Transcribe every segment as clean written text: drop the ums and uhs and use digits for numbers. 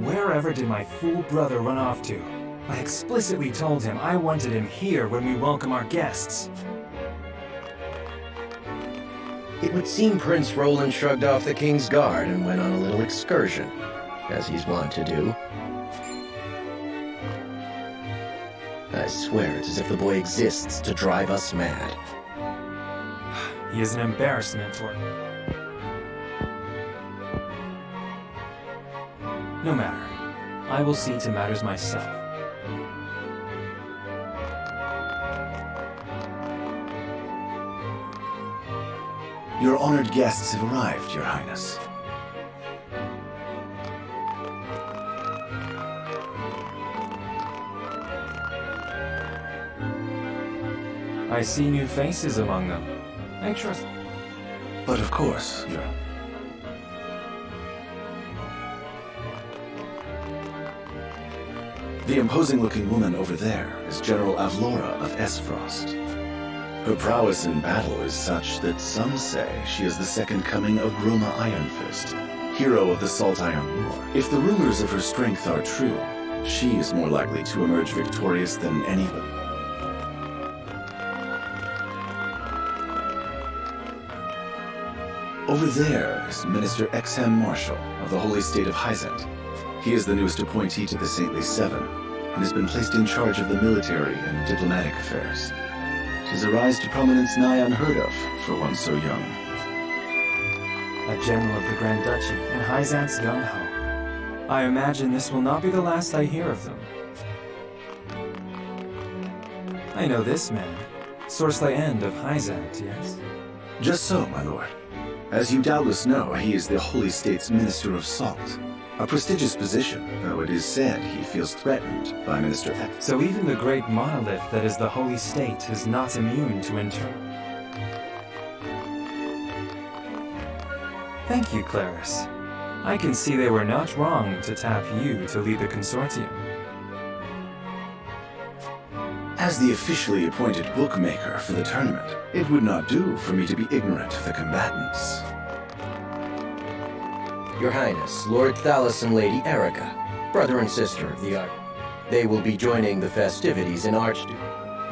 Wherever did my fool brother run off to? I explicitly told him I wanted him here when we welcome our guests. It would seem Prince Roland shrugged off the king's guard and went on a little excursion, as he's wont to do. I swear it's as if the boy exists to drive us mad. He is an embarrassment, or... No matter. I will see to matters myself. Your honored guests have arrived, Your Highness. I see new faces among them. I trust... But of course, Your... The imposing-looking woman over there is General Avlora of Aesfrost. Her prowess in battle is such that some say she is the second coming of Groma Ironfist, hero of the Saltiron War. If the rumors of her strength are true, she is more likely to emerge victorious than anybody. Over there is Minister Exham Marshal of the Holy State of Hyzant. He is the newest appointee to the Saintly Seven, and has been placed in charge of the military and diplomatic affairs. 'Tis a rise to prominence nigh unheard of for one so young. A general of the Grand Duchy and Hyzant's gung-ho. I imagine this will not be the last I hear of them. I know this man, Sorsley End of Hyzant, yes? Just so, my lord. As you doubtless know, he is the Holy State's Minister of Salt. A prestigious position, though it is said he feels threatened by Minister X. So even the great monolith that is the Holy State is not immune to internal. Thank you, Clarice. I can see they were not wrong to tap you to lead the consortium. As the officially appointed bookmaker for the tournament, it would not do for me to be ignorant of the combatants. Your Highness, Lord Thalas and Lady Erica, brother and sister of the Arch. They will be joining the festivities in Archduke.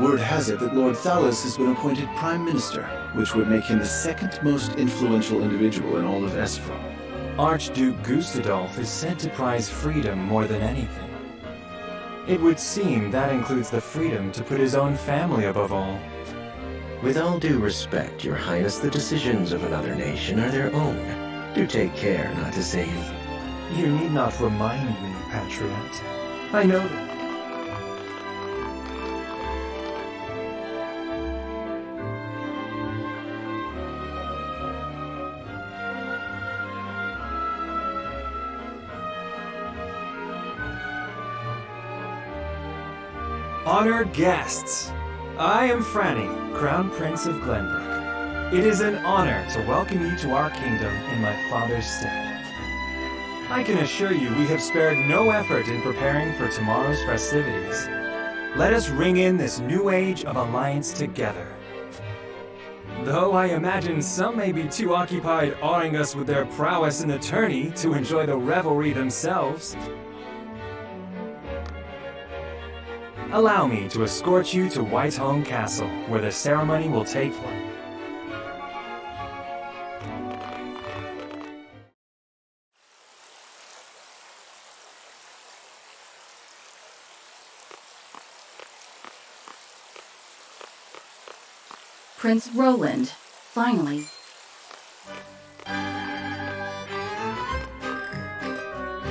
Word has it that Lord Thalas has been appointed Prime Minister, which would make him the second most influential individual in all of Aesfrost. Archduke Gustadolf is said to prize freedom more than anything. It would seem that includes the freedom to put his own family above all. With all due respect, Your Highness, the decisions of another nation are their own. Do take care not to say anything. You need not remind me, Patriot. I know that. Honored guests, I am Franny, Crown Prince of Glenbrook. It is an honor to welcome you to our kingdom in my father's stead. I can assure you we have spared no effort in preparing for tomorrow's festivities. Let us ring in this new age of alliance together. Though I imagine some may be too occupied awing us with their prowess in the tourney to enjoy the revelry themselves. Allow me to escort you to Whitehome Castle, where the ceremony will take place. Prince Roland, finally.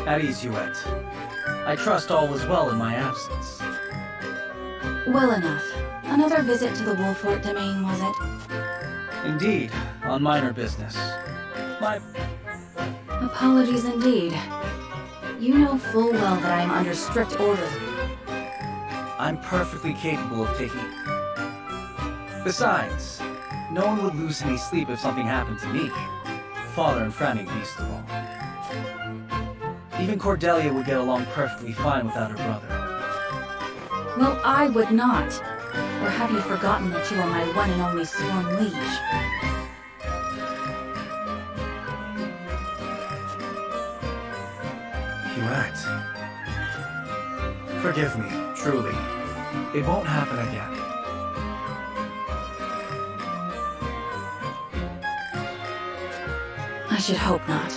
At ease, Huette. I trust all was well in my absence. Well enough. Another visit to the Wolffort domain, was it? Indeed, on minor business. My... Apologies indeed. You know full well that I am under strict orders. I'm perfectly capable of taking... Besides, no one would lose any sleep if something happened to me. Father and Franny least of all. Even Cordelia would get along perfectly fine without her brother. Well, I would not. Or have you forgotten that you are my one and only sworn liege? you act. Forgive me, truly. It won't happen again. I should hope not.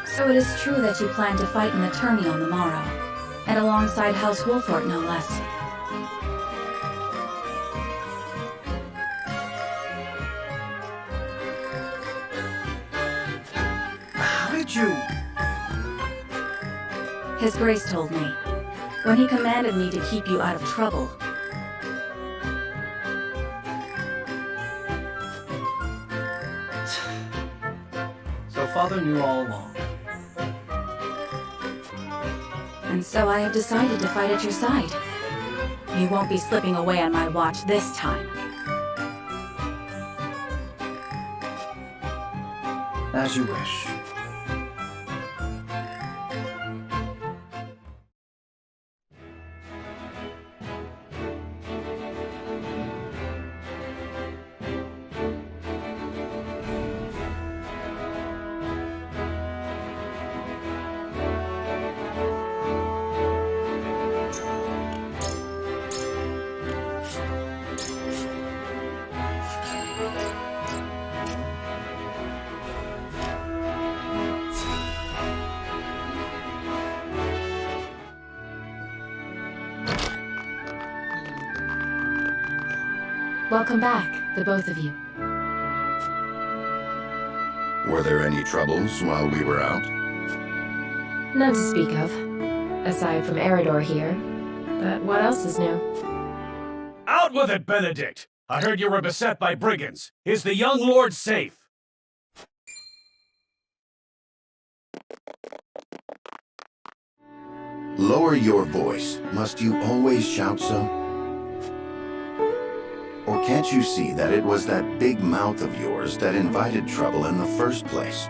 So it is true that you plan to fight in the tourney on the morrow, and alongside House Wolffort, no less. How did you... His Grace told me, when he commanded me to keep you out of trouble. So Father knew all along. And so I have decided to fight at your side. You won't be slipping away on my watch this time. As you wish. Welcome back, the both of you. Were there any troubles while we were out? None to speak of, aside from Eridor here. But what else is new? Out with it, Benedict! I heard you were beset by brigands. Is the young lord safe? Lower your voice. Must you always shout so? Or can't you see that it was that big mouth of yours that invited trouble in the first place?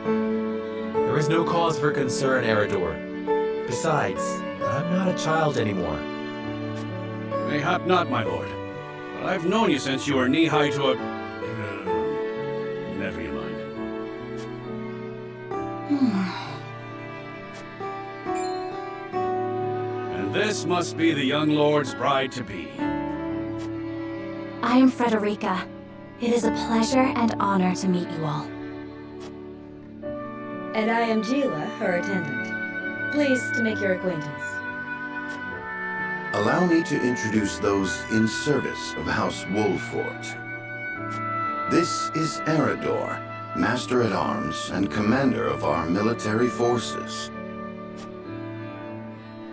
There is no cause for concern, Eridor. Besides, I'm not a child anymore. Mayhap not, my lord. But I've known you since you were knee-high to a... never you mind. And this must be the young lord's bride-to-be. I am Frederica. It is a pleasure and honor to meet you all. And I am Gila, her attendant. Pleased to make your acquaintance. Allow me to introduce those in service of House Wolffort. This is Eridor, Master-at-Arms and Commander of our military forces.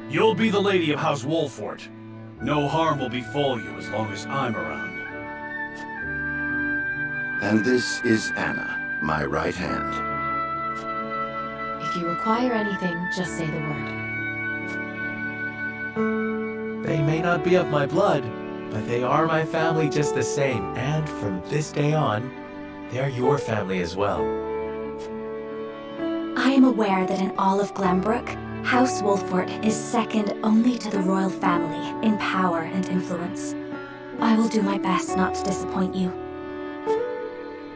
You'll be the lady of House Wolffort. No harm will befall you as long as I'm around. And this is Anna, my right hand. If you require anything, just say the word. They may not be of my blood, but they are my family just the same, and from this day on, they're your family as well. I am aware that in all of Glenbrook, House Wolffort is second only to the royal family in power and influence. I will do my best not to disappoint you.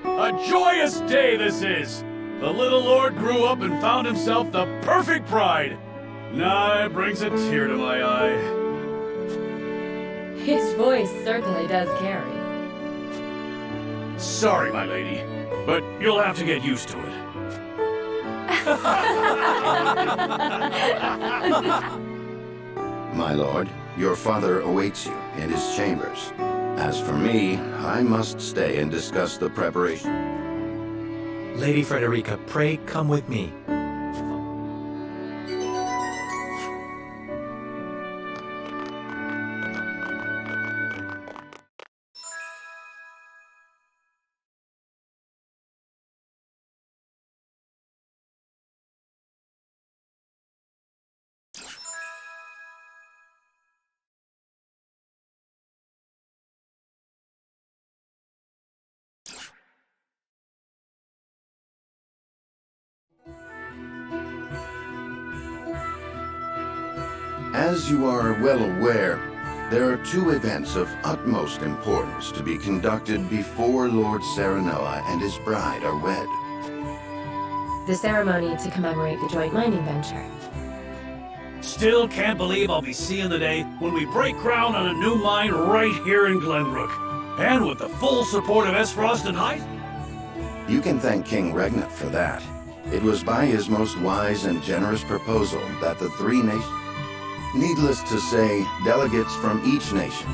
A joyous day this is! The little lord grew up and found himself the perfect bride! Nah, it brings a tear to my eye. His voice certainly does carry. Sorry, my lady, but you'll have to get used to it. My lord, your father awaits you in his chambers. As for me, I must stay and discuss the preparation. Lady Frederica, pray come with me. As you are well aware, There are two events of utmost importance to be conducted before Lord Serenoa and his bride are wed. The ceremony to commemorate the joint mining venture. Still can't believe I'll be seeing the day when we break ground on a new mine right here in Glenbrook. And with the full support of Aesfrost and Hyde. You can thank King Regnant for that. It was by his most wise and generous proposal that the three nations, needless to say, delegates from each nation.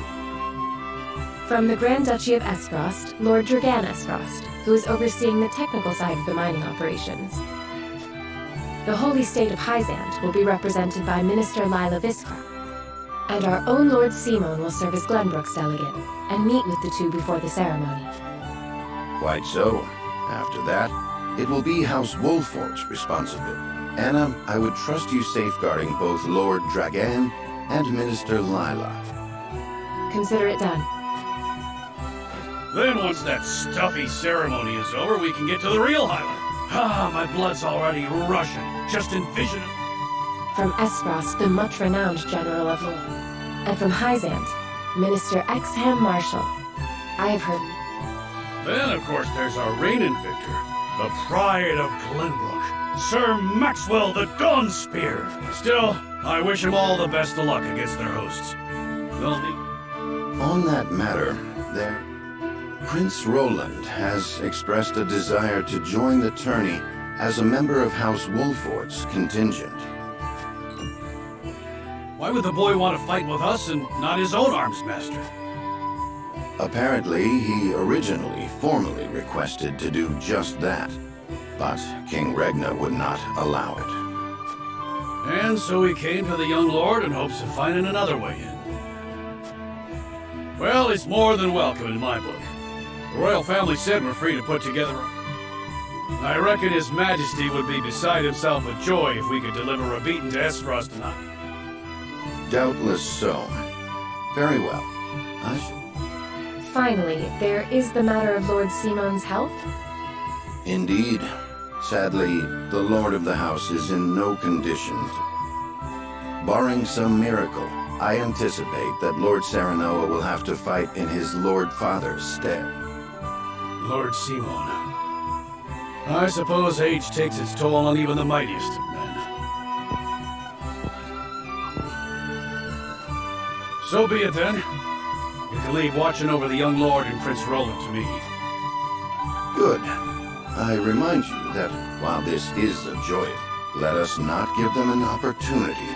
From the Grand Duchy of Aesfrost, Lord Dragan Aesfrost, who is overseeing the technical side of the mining operations. The Holy State of Hyzant will be represented by Minister Lila Visfra. And our own Lord Symon will serve as Glenbrook's delegate, and meet with the two before the ceremony. Quite so. After that, it will be House Wolffort's responsibility. Anna, I would trust you safeguarding both Lord Dragan and Minister Lila. Consider it done. Then once that stuffy ceremony is over, we can get to the real highlight. Ah, my blood's already rushing. Just envision it. From Aesfrost, the much-renowned General of Lore. And from Hyzant, Minister Exham Marshal. I have heard. Then, of course, there's our reigning victor, the pride of Glenbrook, Sir Maxwell the Dawn Spear. Still, I wish him all the best of luck against their hosts. They'll need... On that matter, Prince Roland has expressed a desire to join the tourney as a member of House Wolffort's contingent. Why would the boy want to fight with us and not his own arms master? Apparently, he originally formally requested to do just that, but King Regna would not allow it. And so he came to the young lord in hopes of finding another way in. Well, it's more than welcome in my book. The royal family said we're free to put together. I reckon His Majesty would be beside himself with joy if we could deliver a beating to Aesfrost tonight. Doubtless so. Very well. Finally, there is the matter of Lord Symon's health? Indeed. Sadly, the Lord of the House is in no condition to... Barring some miracle, I anticipate that Lord Serenoa will have to fight in his Lord Father's stead. Lord Symon. I suppose age takes its toll on even the mightiest of men. So be it then. You can leave watching over the young lord and Prince Roland to me. Good. I remind you that while this is a joy, let us not give them an opportunity.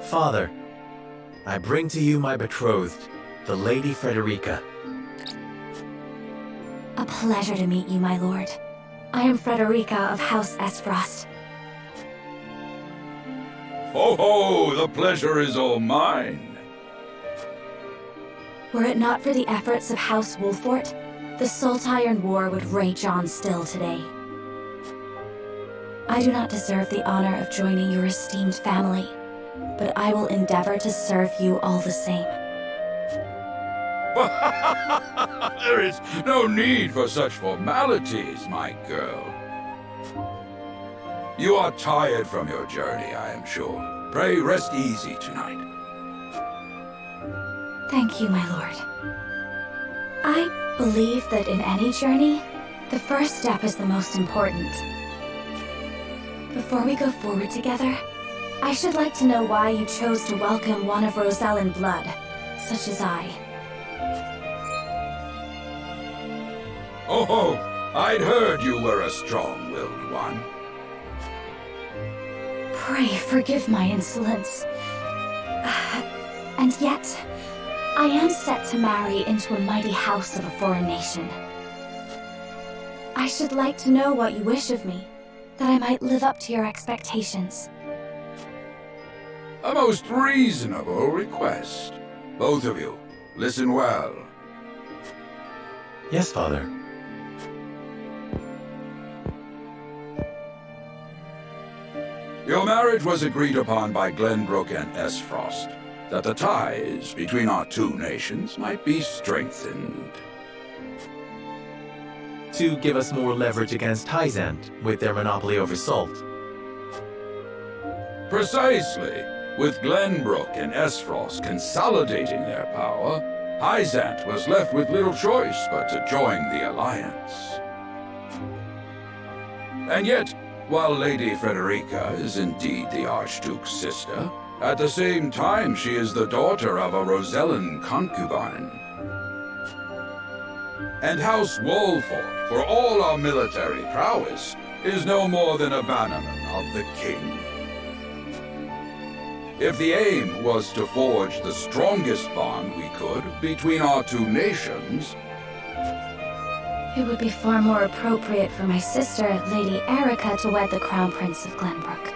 Father, I bring to you my betrothed, the Lady Frederica. A pleasure to meet you, my lord. I am Frederica of House Aesfrost. Ho ho! The pleasure is all mine. Were it not for the efforts of House Wolffort, the Saltiron War would rage on still today. I do not deserve the honor of joining your esteemed family, but I will endeavor to serve you all the same. There is no need for such formalities, my girl. You are tired from your journey, I am sure. Pray rest easy tonight. Thank you, my lord. I believe that in any journey, the first step is the most important. Before we go forward together, I should like to know why you chose to welcome one of Rosellan blood, such as I. Oh ho! I'd heard you were a strong-willed one. Pray forgive my insolence. And yet, I am set to marry into a mighty house of a foreign nation. I should like to know what you wish of me, that I might live up to your expectations. A most reasonable request. Both of you, listen well. Yes, Father. Your marriage was agreed upon by Glenbrook and Aesfrost, that the ties between our two nations might be strengthened. To give us more leverage against Hyzant with their monopoly over salt. Precisely. With Glenbrook and Aesfrost consolidating their power, Hyzant was left with little choice but to join the alliance. And yet, while Lady Frederica is indeed the Archduke's sister, at the same time she is the daughter of a Rosellan concubine. And House Wolffort, for all our military prowess, is no more than a bannerman of the king. If the aim was to forge the strongest bond we could between our two nations, It would be far more appropriate for my sister, Lady Erica, to wed the Crown Prince of Glenbrook.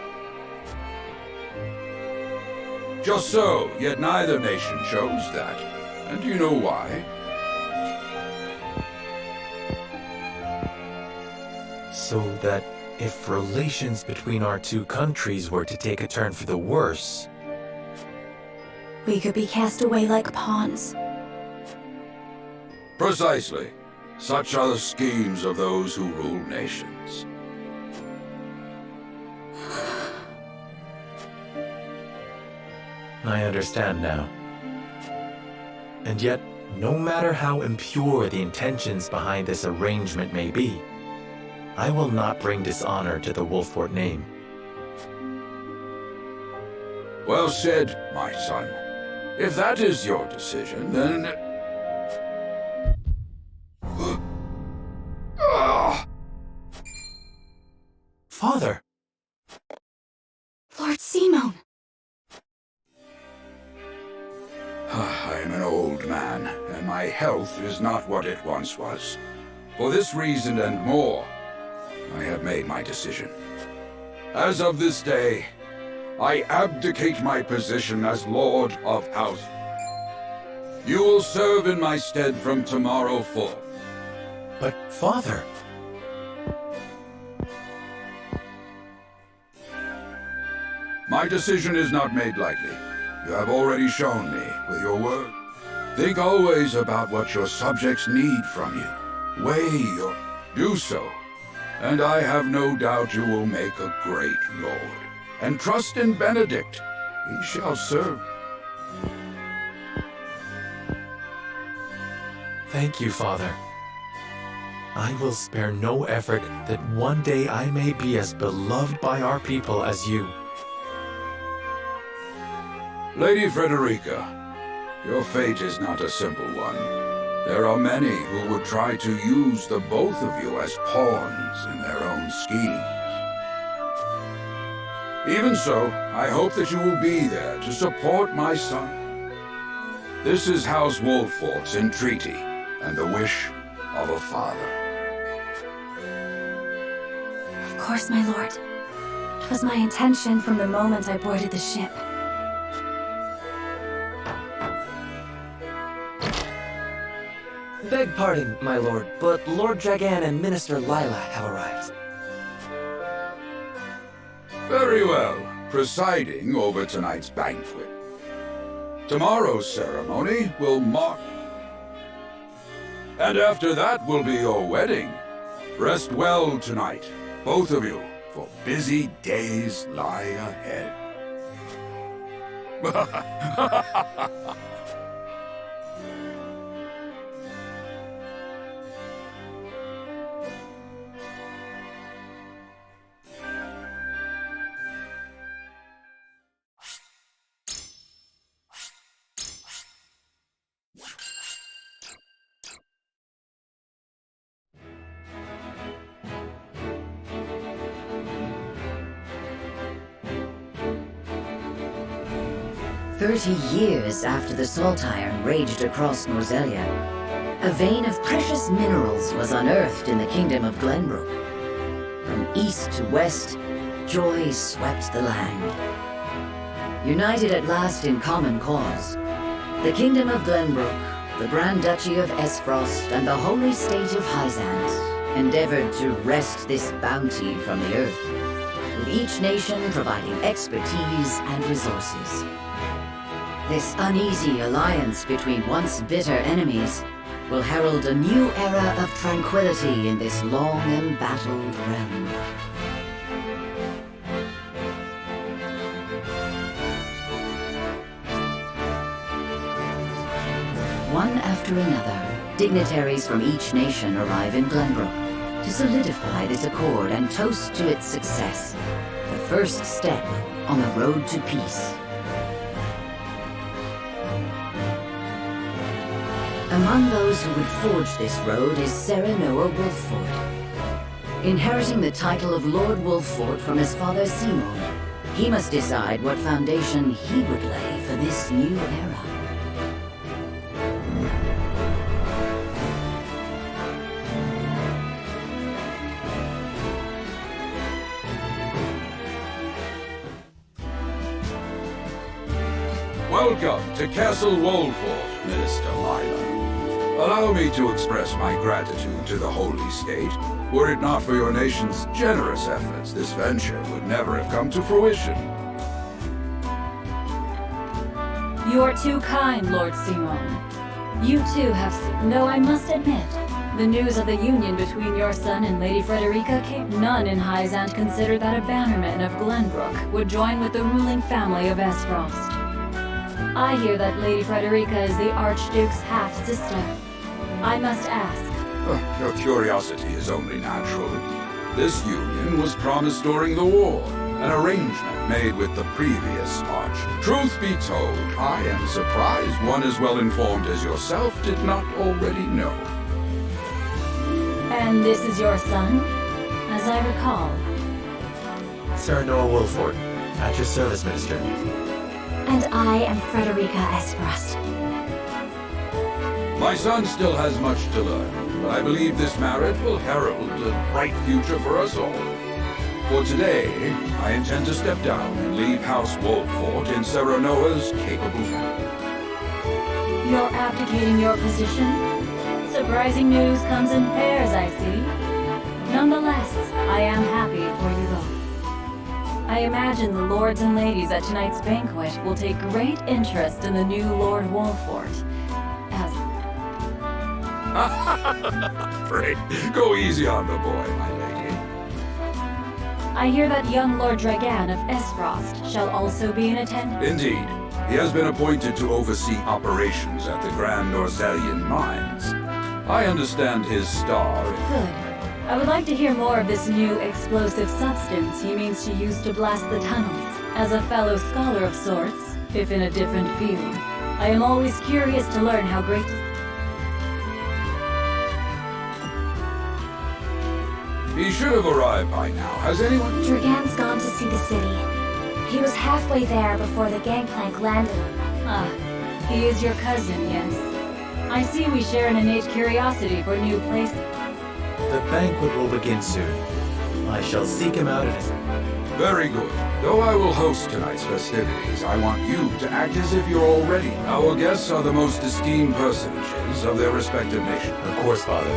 just so, yet neither nation chose that. And do you know why? So that if relations between our two countries were to take a turn for the worse, We could be cast away like pawns. Precisely. Such are the schemes of those who rule nations. I understand now. And yet, no matter how impure the intentions behind this arrangement may be, I will not bring dishonor to the Wolffort name. Well said, my son. If that is your decision, then... Father! Lord Symon! I am an old man, and my health is not what it once was. For this reason and more, I have made my decision. As of this day, I abdicate my position as Lord of House. You will serve in my stead from tomorrow forth. But, Father... My decision is not made lightly. You have already shown me with your word. Think always about what your subjects need from you. Weigh your... Do so. And I have no doubt you will make a great lord. And trust in Benedict. He shall serve. Thank you, Father. I will spare no effort that one day I may be as beloved by our people as you. Lady Frederica, your fate is not a simple one. There are many who would try to use the both of you as pawns in their own schemes. Even so, I hope that you will be there to support my son. This is House Wolffort's entreaty, and the wish of a father. Of course, my lord. It was my intention from the moment I boarded the ship. Beg pardon, my lord, but Lord Dragan and Minister Lila have arrived. Very well, presiding over tonight's banquet. Tomorrow's ceremony will mark... And after that will be your wedding. Rest well tonight, both of you, for busy days lie ahead. Years after the salt iron raged across Norzelia, a vein of precious minerals was unearthed in the kingdom of Glenbrook. From east to west, joy swept the land. united at last in common cause, the Kingdom of Glenbrook, the Grand Duchy of Aesfrost, and the Holy State of Hyzant endeavored to wrest this bounty from the earth, with each nation providing expertise and resources. This uneasy alliance between once bitter enemies will herald a new era of tranquility in this long embattled realm. One after another, dignitaries from each nation arrive in Glenbrook to solidify this accord and toast to its success, the first step on the road to peace. Among those who would forge this road is Serenoa Wolffort. Inheriting the title of Lord Wolffort from his father Symon, he must decide what foundation he would lay for this new era. Welcome to Castle Wolffort, Minister Lila. Allow me to express my gratitude to the Holy State. Were it not for your nation's generous efforts, this venture would never have come to fruition. You are too kind, Lord Symon. You too have though I must admit, the news of the union between your son and Lady Frederica came. None in Hyzant considered that a bannerman of Glenbrook would join with the ruling family of Aesfrost. I hear that Lady Frederica is the Archduke's half-sister. I must ask. Your curiosity is only natural. This union was promised during the war, an arrangement made with the previous Arch. Truth be told, I am surprised one as well informed as yourself did not already know. And this is your son, as I recall. Serenoa Wolffort, at your service, Minister. And I am Frederica Aesfrost. My son still has much to learn, but I believe this marriage will herald a bright future for us all. For today, I intend to step down and leave House Wolffort in Serenoa's capable hands. You're abdicating your position? Surprising news comes in pairs, I see. Nonetheless, I am happy for you both. I imagine the lords and ladies at tonight's banquet will take great interest in the new Lord Wolffort. Pray, go easy on the boy, my lady. I hear that young Lord Dragan of Aesfrost shall also be in attendance. Indeed. He has been appointed to oversee operations at the Grand Orzelian mines. I understand his star... Good. I would like to hear more of this new explosive substance he means to use to blast the tunnels. As a fellow scholar of sorts, if in a different field, I am always curious to learn how great... He should have arrived by now. Has anyone... Dragan's gone to see the city. He was halfway there before the gangplank landed. Ah, he is your cousin, yes. I see we share an innate curiosity for new places. The banquet will begin soon. I shall seek him out in his... Very good. Though I will host tonight's festivities, I want you to act as if you're all ready. Our guests are the most esteemed personages of their respective nations. Of course, Father.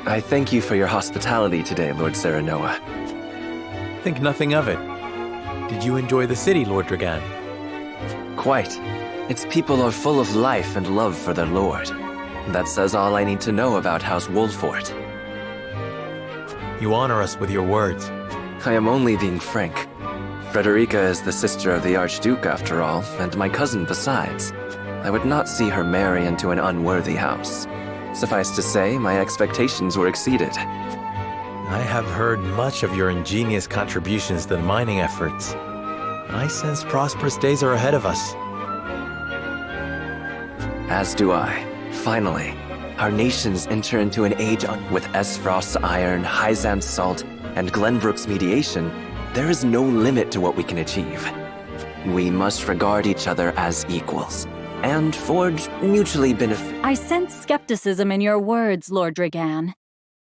I thank you for your hospitality today, Lord Serenoa. Think nothing of it. Did you enjoy the city, Lord Dragan? Quite. Its people are full of life and love for their lord. That says all I need to know about House Wolffort. You honor us with your words. I am only being frank. Frederica is the sister of the Archduke, after all, and my cousin besides. I would not see her marry into an unworthy house. Suffice to say, my expectations were exceeded. I have heard much of your ingenious contributions to the mining efforts. I sense prosperous days are ahead of us. As do I. Finally, our nations enter into an age with Aesfrost's iron, Hyzant's salt, and Glenbrook's mediation. There is no limit to what we can achieve. We must regard each other as equals, and forge mutually beneficial... I sense skepticism in your words, Lord Dragan.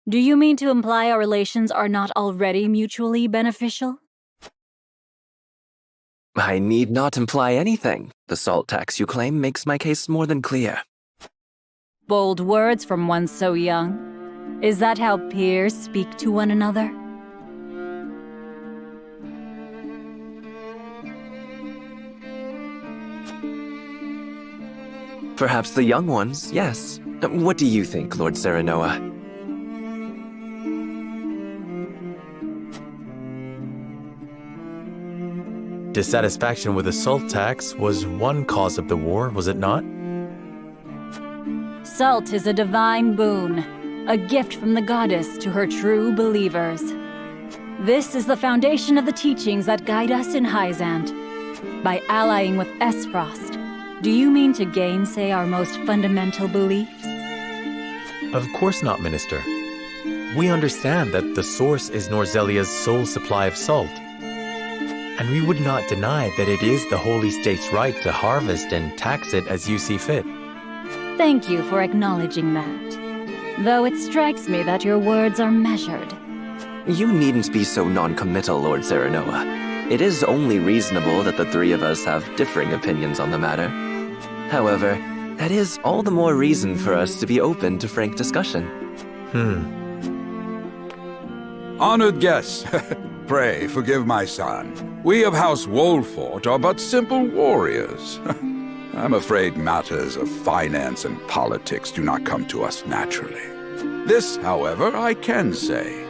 Do you mean to imply our relations are not already mutually beneficial? I need not imply anything. The salt tax you claim makes my case more than clear. Bold words from one so young. Is that how peers speak to one another? Perhaps the young ones, yes. What do you think, Lord Serenoa? Dissatisfaction with the salt tax was one cause of the war, was it not? Salt is a divine boon, a gift from the goddess to her true believers. This is the foundation of the teachings that guide us in Hyzant. By allying with Aesfrost, do you mean to gainsay our most fundamental beliefs? Of course not, Minister. We understand that the source is Norzelia's sole supply of salt. And we would not deny that it is the Holy State's right to harvest and tax it as you see fit. Thank you for acknowledging that. Though it strikes me that your words are measured. You needn't be so non-committal, Lord Serenoa. It is only reasonable that the three of us have differing opinions on the matter. However, that is all the more reason for us to be open to frank discussion. Honored guests, pray forgive my son. We of House Wolffort are but simple warriors. I'm afraid matters of finance and politics do not come to us naturally. This, however, I can say.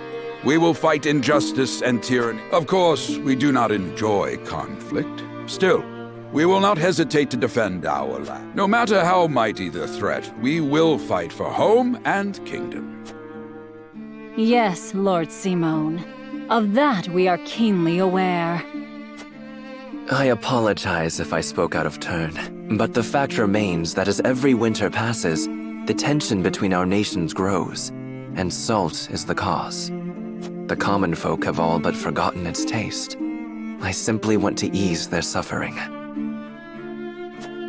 We will fight injustice and tyranny. Of course, we do not enjoy conflict. Still, we will not hesitate to defend our land. No matter how mighty the threat, we will fight for home and kingdom. Yes, Lord Symon. Of that we are keenly aware. I apologize if I spoke out of turn, but the fact remains that as every winter passes, the tension between our nations grows, and salt is the cause. The common folk have all but forgotten its taste. I simply want to ease their suffering.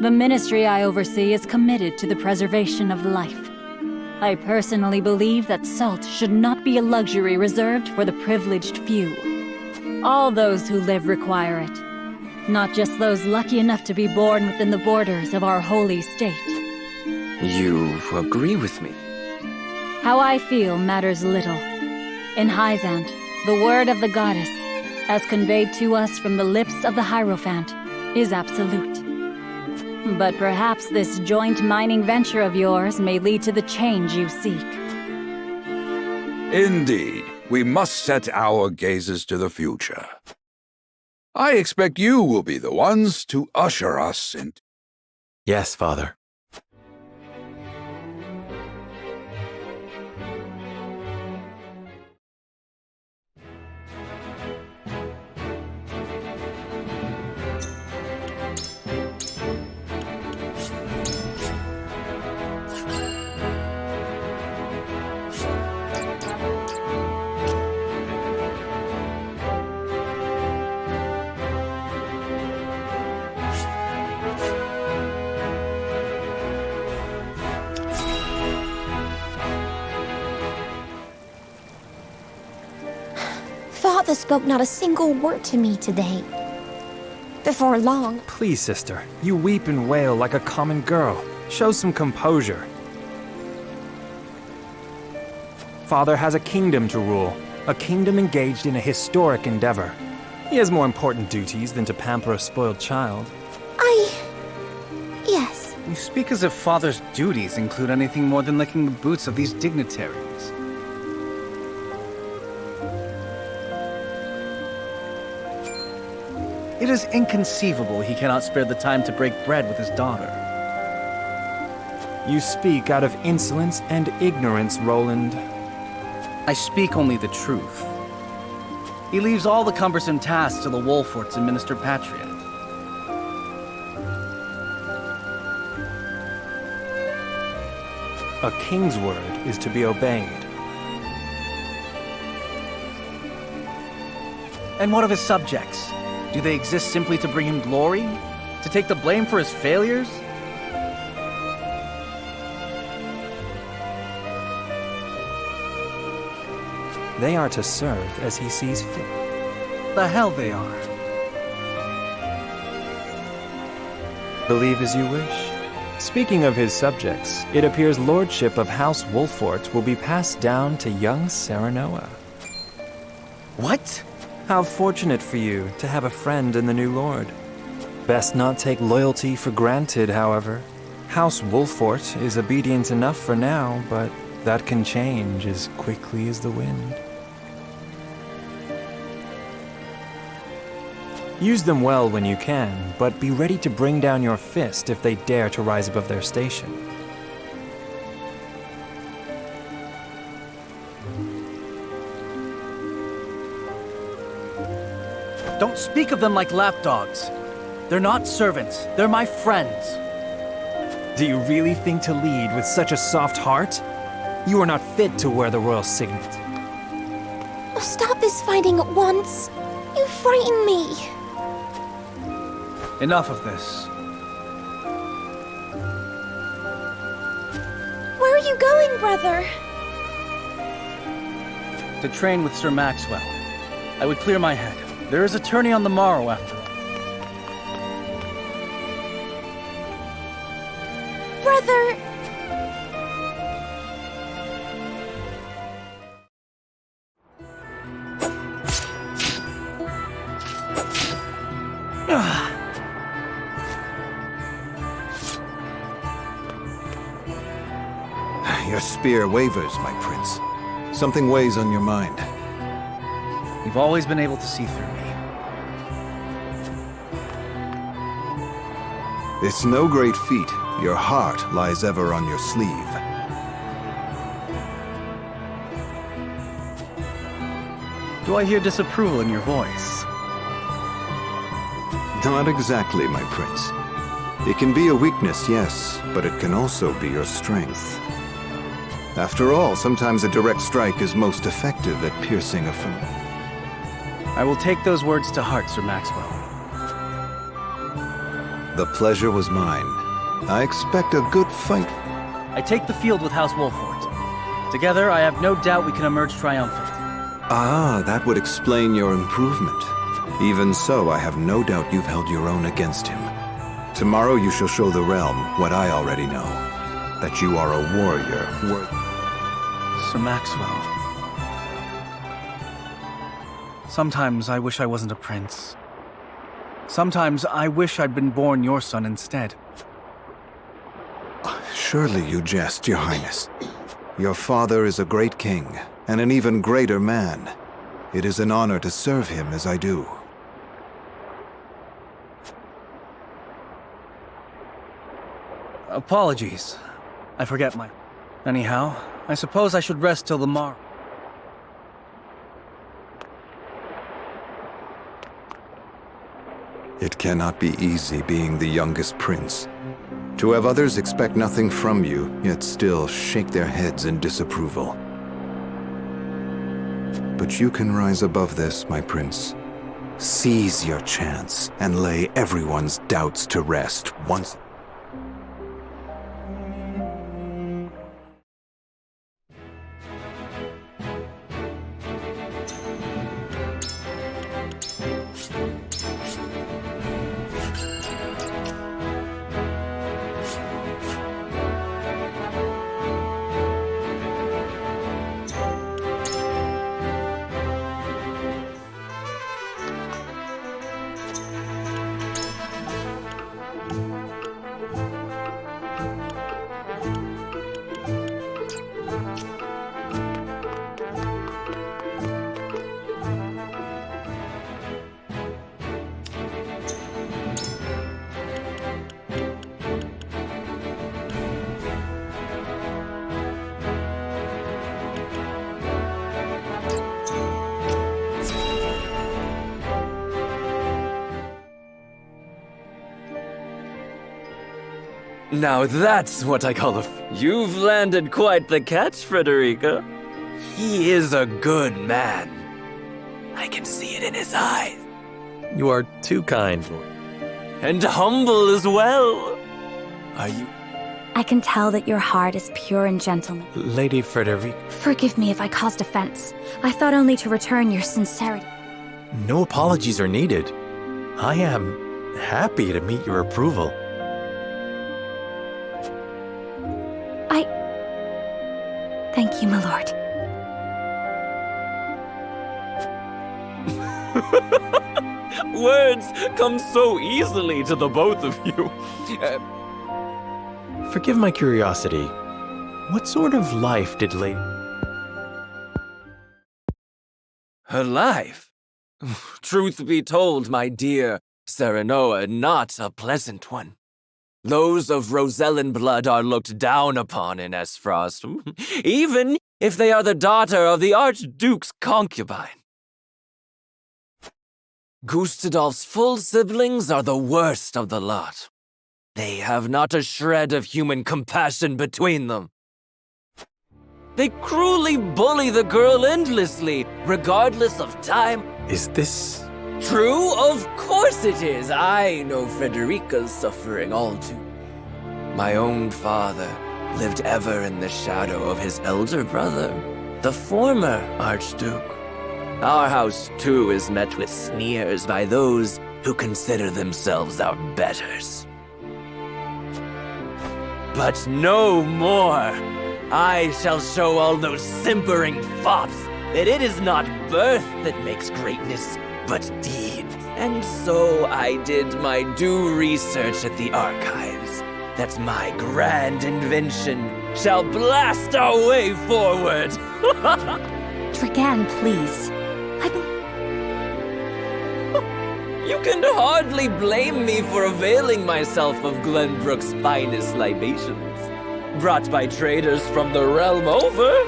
The ministry I oversee is committed to the preservation of life. I personally believe that salt should not be a luxury reserved for the privileged few. All those who live require it. Not just those lucky enough to be born within the borders of our holy state. You agree with me? How I feel matters little. In Hyzant, the word of the goddess, as conveyed to us from the lips of the Hierophant, is absolute. But perhaps this joint mining venture of yours may lead to the change you seek. Indeed, we must set our gazes to the future. I expect you will be the ones to usher us into... Yes, Father. Father spoke not a single word to me today. Before long... Please, sister, you weep and wail like a common girl. Show some composure. Father has a kingdom to rule, a kingdom engaged in a historic endeavor. He has more important duties than to pamper a spoiled child. Yes. You speak as if Father's duties include anything more than licking the boots of these dignitaries. It is inconceivable he cannot spare the time to break bread with his daughter. You speak out of insolence and ignorance, Roland. I speak only the truth. He leaves all the cumbersome tasks to the Wolfforts and Minister Patriot. A king's word is to be obeyed. And what of his subjects? Do they exist simply to bring him glory? To take the blame for his failures? They are to serve as he sees fit. The hell they are. Believe as you wish. Speaking of his subjects, it appears lordship of House Wolffort will be passed down to young Serenoa. What? How fortunate for you to have a friend in the new lord. Best not take loyalty for granted, however. House Wolffort is obedient enough for now, but that can change as quickly as the wind. Use them well when you can, but be ready to bring down your fist if they dare to rise above their station. Don't speak of them like lapdogs. They're not servants. They're my friends. Do you really think to lead with such a soft heart? You are not fit to wear the royal signet. Stop this fighting at once. You frighten me. Enough of this. Where are you going, brother? To train with Sir Maxwell. I would clear my head. There is a tourney on the morrow after all. Brother! Your spear wavers, my prince. Something weighs on your mind. You've always been able to see through me. It's no great feat. Your heart lies ever on your sleeve. Do I hear disapproval in your voice? Not exactly, my prince. It can be a weakness, yes, but it can also be your strength. After all, sometimes a direct strike is most effective at piercing a foe. I will take those words to heart, Sir Maxwell. The pleasure was mine. I expect a good fight. I take the field with House Wolffort. Together, I have no doubt we can emerge triumphant. Ah, that would explain your improvement. Even so, I have no doubt you've held your own against him. Tomorrow you shall show the realm what I already know. That you are a warrior. Sir Maxwell. Sometimes I wish I wasn't a prince. Sometimes I wish I'd been born your son instead. Surely you jest, Your Highness. Your father is a great king, and an even greater man. It is an honor to serve him as I do. Apologies. I forget my... Anyhow, I suppose I should rest till the morrow. It cannot be easy being the youngest prince. To have others expect nothing from you, yet still shake their heads in disapproval. But you can rise above this, my prince. Seize your chance and lay everyone's doubts to rest once. Now that's what I call You've landed quite the catch, Frederica. He is a good man. I can see it in his eyes. You are too kind, Lord. And humble as well. Are you? I can tell that your heart is pure and gentleman. Lady Frederica. Forgive me if I caused offense. I thought only to return your sincerity. No apologies are needed. I am happy to meet your approval. Thank you, my lord. Words come so easily to the both of you. Forgive my curiosity. What sort of life did Lady... Her life? Truth be told, my dear Serenoa, not a pleasant one. Those of Rosellan blood are looked down upon in Aesfrost, even if they are the daughter of the Archduke's concubine. Gustadolf's full siblings are the worst of the lot. They have not a shred of human compassion between them. They cruelly bully the girl endlessly, regardless of time. Is this... True? Of course it is. I know Frederica's suffering all too. My own father lived ever in the shadow of his elder brother, the former Archduke. Our house, too, is met with sneers by those who consider themselves our betters. But no more! I shall show all those simpering fops that it is not birth that makes greatness, but deeds. And so I did my due research at the archives, that my grand invention shall blast our way forward. Dragan, please. You can hardly blame me for availing myself of Glenbrook's finest libations, brought by traders from the realm over.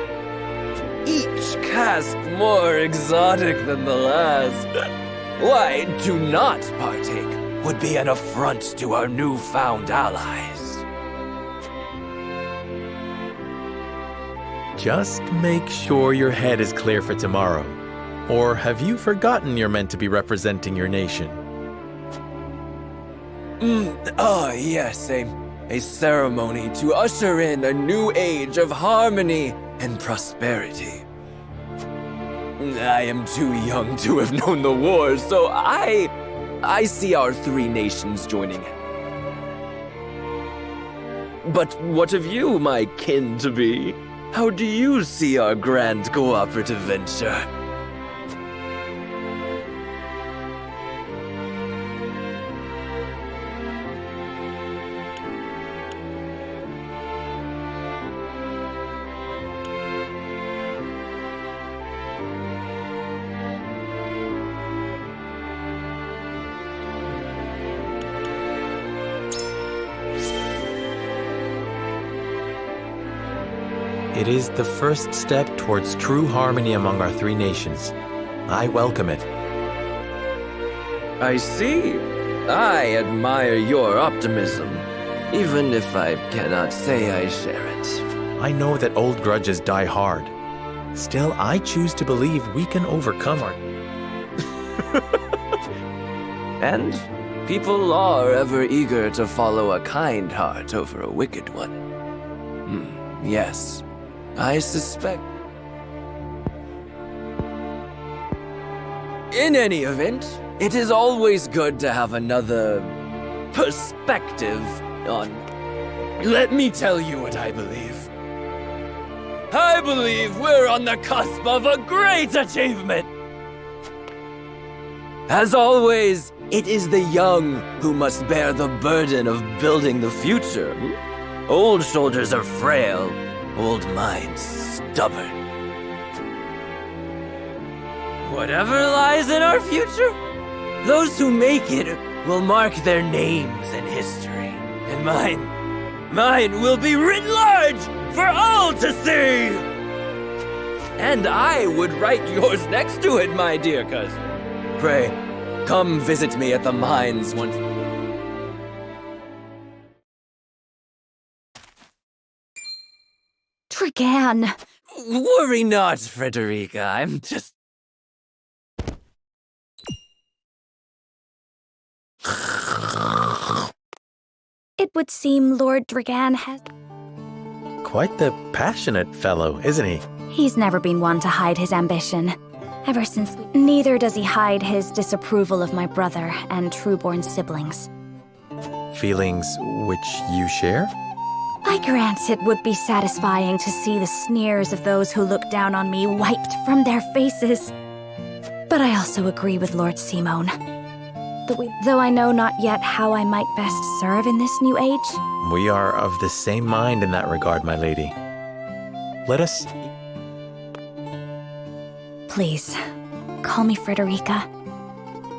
Each cask more exotic than the last. Why, to not partake would be an affront to our newfound allies. Just make sure your head is clear for tomorrow. Or have you forgotten you're meant to be representing your nation? Yes, a ceremony to usher in a new age of harmony and prosperity. I am too young to have known the war, so I see our three nations joining in. But what of you, my kin-to-be? How do you see our grand cooperative venture? It is the first step towards true harmony among our three nations. I welcome it. I see. I admire your optimism, even if I cannot say I share it. I know that old grudges die hard. Still, I choose to believe we can overcome our... And people are ever eager to follow a kind heart over a wicked one. Yes, I suspect. In any event, it is always good to have another perspective on... Let me tell you what I believe. I believe we're on the cusp of a great achievement! As always, it is the young who must bear the burden of building the future. Old shoulders are frail, old minds stubborn. Whatever lies in our future, those who make it will mark their names in history. And mine will be written large for all to see! And I would write yours next to it, my dear cousin. Pray, come visit me at the mines once... Dragan! Worry not, Frederica. I'm just... It would seem Lord Dragan has... Quite the passionate fellow, isn't he? He's never been one to hide his ambition. Ever since neither does he hide his disapproval of my brother and true-born siblings. Feelings which you share? I grant it would be satisfying to see the sneers of those who look down on me wiped from their faces. But I also agree with Lord Symon. Though I know not yet how I might best serve in this new age. We are of the same mind in that regard, my lady. Let us... Please, call me Frederica.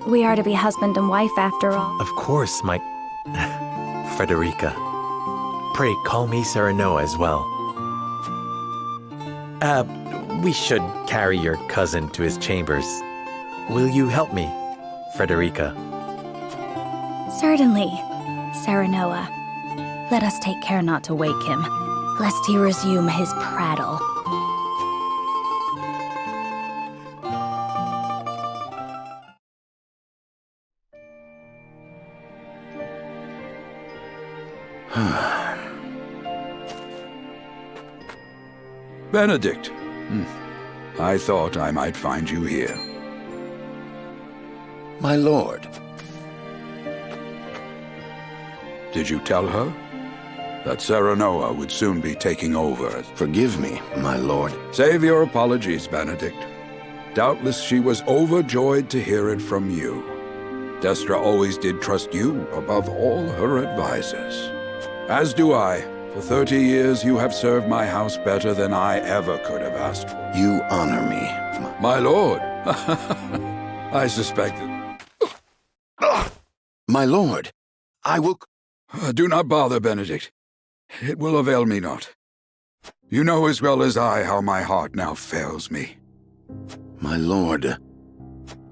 We are to be husband and wife after all. Of course, my... Frederica. Pray, call me Serenoa as well. We should carry your cousin to his chambers. Will you help me, Frederica? Certainly, Serenoa. Let us take care not to wake him, lest he resume his prattle. Benedict. I thought I might find you here. My lord. Did you tell her that Serenoa would soon be taking over? Forgive me, my lord. Save your apologies, Benedict. Doubtless she was overjoyed to hear it from you. Destra always did trust you above all her advisors. As do I. For 30 years you have served my house better than I ever could have asked for. You honor me. My lord. I suspected. My lord, I will... Do not bother, Benedict. It will avail me not. You know as well as I how my heart now fails me. My lord.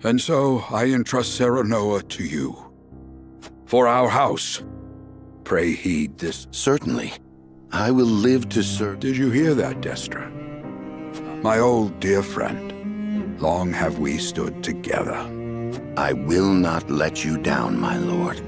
And so I entrust Serenoa to you. For our house. Pray heed this. Certainly. I will live to serve. Did you hear that, Destra? My old dear friend. Long have we stood together. I will not let you down, my lord.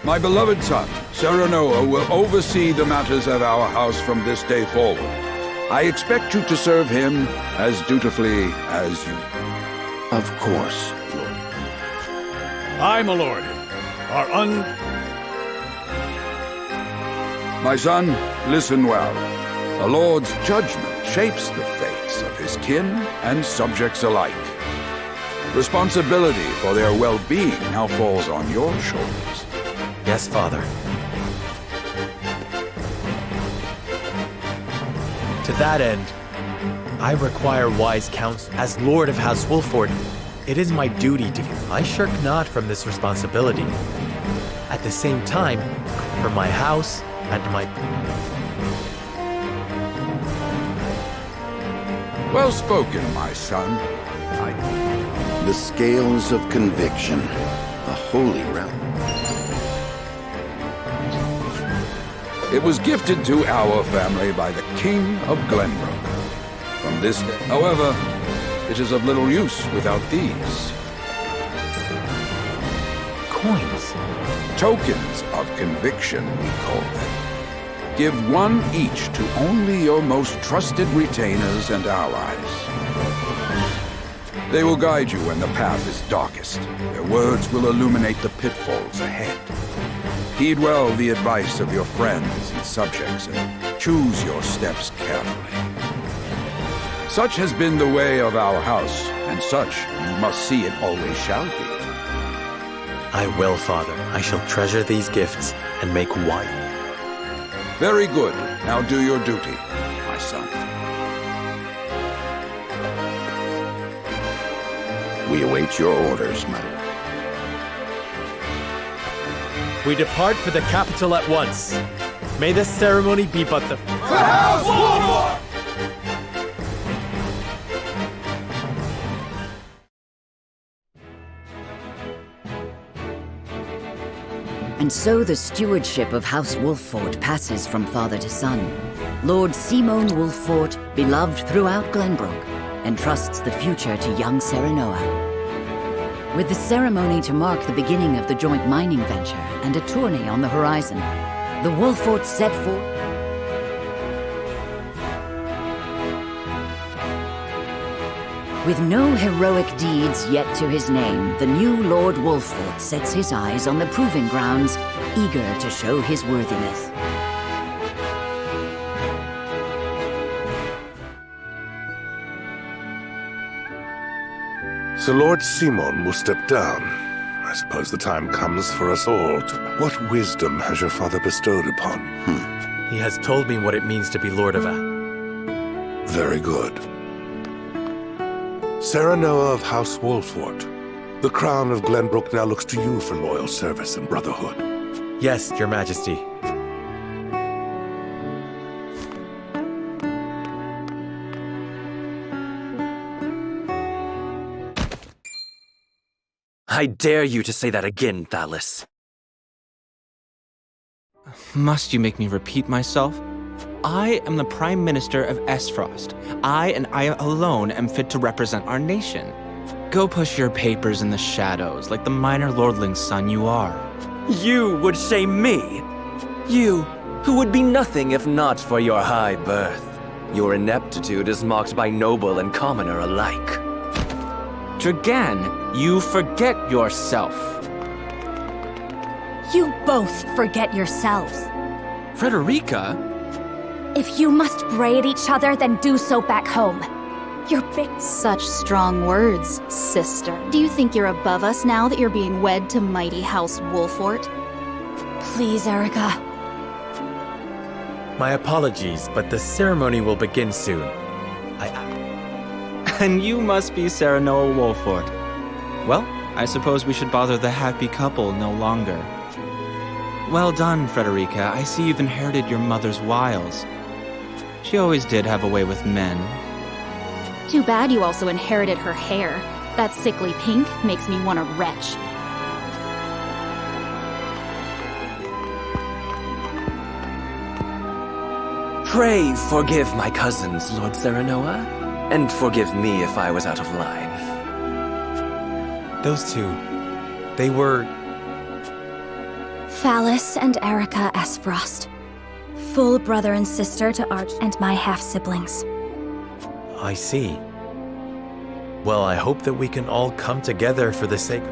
My beloved son, Serenoa, will oversee the matters of our house from this day forward. I expect you to serve him as dutifully as you. Of course, Lord. Aye, my lord. My son, listen well. A lord's judgment shapes the fates of his kin and subjects alike. Responsibility for their well-being now falls on your shoulders. Yes, Father. To that end, I require wise counsel. As Lord of House Wolffort, it is my duty to... I shirk not from this responsibility. At the same time, for my house and my... Well spoken, my son. The scales of conviction, a holy realm. It was gifted to our family by the King of Glenbrook. From this day, however, it is of little use without these. Coins. Tokens of conviction, we call them. Give one each to only your most trusted retainers and allies. They will guide you when the path is darkest. Their words will illuminate the pitfalls ahead. Heed well the advice of your friends and subjects, and choose your steps carefully. Such has been the way of our house, and such you must see it always shall be. I will, Father. I shall treasure these gifts and make wise. Very good. Now do your duty, my son. We await your orders, my lord. We depart for the capital at once. May this ceremony be but the... House Wolffort! And so the stewardship of House Wolffort passes from father to son. Lord Symon Wolffort, beloved throughout Glenbrook, entrusts the future to young Serenoa. With the ceremony to mark the beginning of the joint mining venture and a tourney on the horizon, the Wolfforts set forth. With no heroic deeds yet to his name, the new Lord Wolffort sets his eyes on the proving grounds, eager to show his worthiness. So Lord Symon will step down. I suppose the time comes for us all to... What wisdom has your father bestowed upon you? He has told me what it means to be Lord of a... Very good. Serenoa of House Wolffort, the crown of Glenbrook now looks to you for loyal service and brotherhood. Yes, Your Majesty. I dare you to say that again, Thalis. Must you make me repeat myself? I am the Prime Minister of Aesfrost. I alone am fit to represent our nation. Go push your papers in the shadows like the minor lordling's son you are. You would shame me? You, who would be nothing if not for your high birth. Your ineptitude is mocked by noble and commoner alike. Dragan, you forget yourself. You both forget yourselves. Frederica? If you must braid each other, then do so back home. You're big. Such strong words, sister. Do you think you're above us now that you're being wed to mighty House Wolffort? Please, Erica. My apologies, but the ceremony will begin soon. And you must be Serenoa Wolffort. Well, I suppose we should bother the happy couple no longer. Well done, Frederica. I see you've inherited your mother's wiles. She always did have a way with men. Too bad you also inherited her hair. That sickly pink makes me want to retch. Pray forgive my cousins, Lord Serenoa, and forgive me if I was out of line. Those two, they were... Thalis and Erica Aesfrost. Full brother and sister to Arch and my half-siblings. I see. Well, I hope that we can all come together for the sake...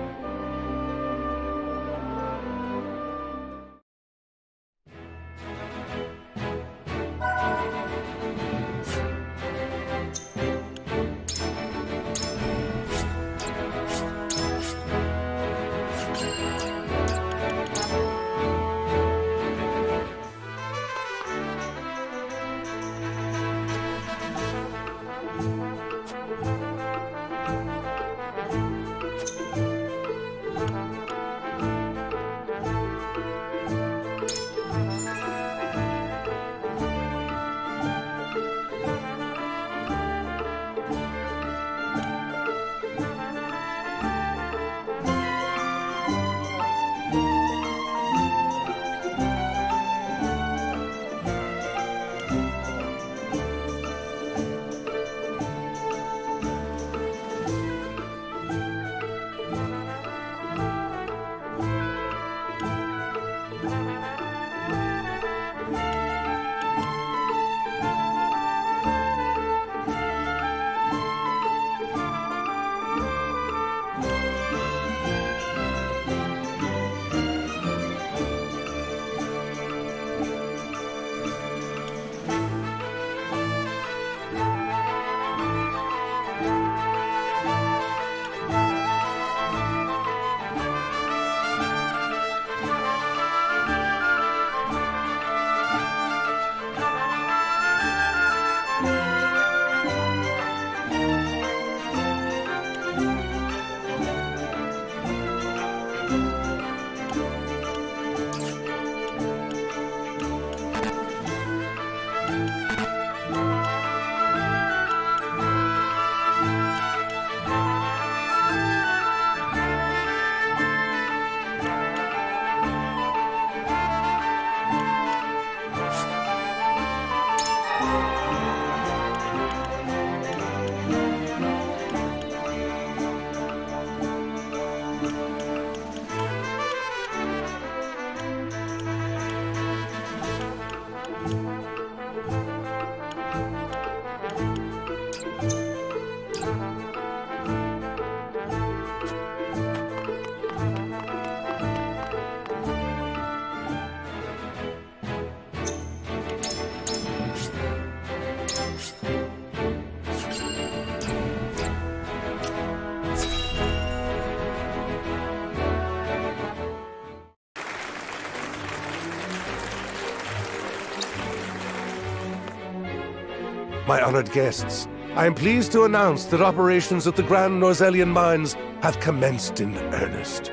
my honored guests, I am pleased to announce that operations at the Grand Norzelian mines have commenced in earnest.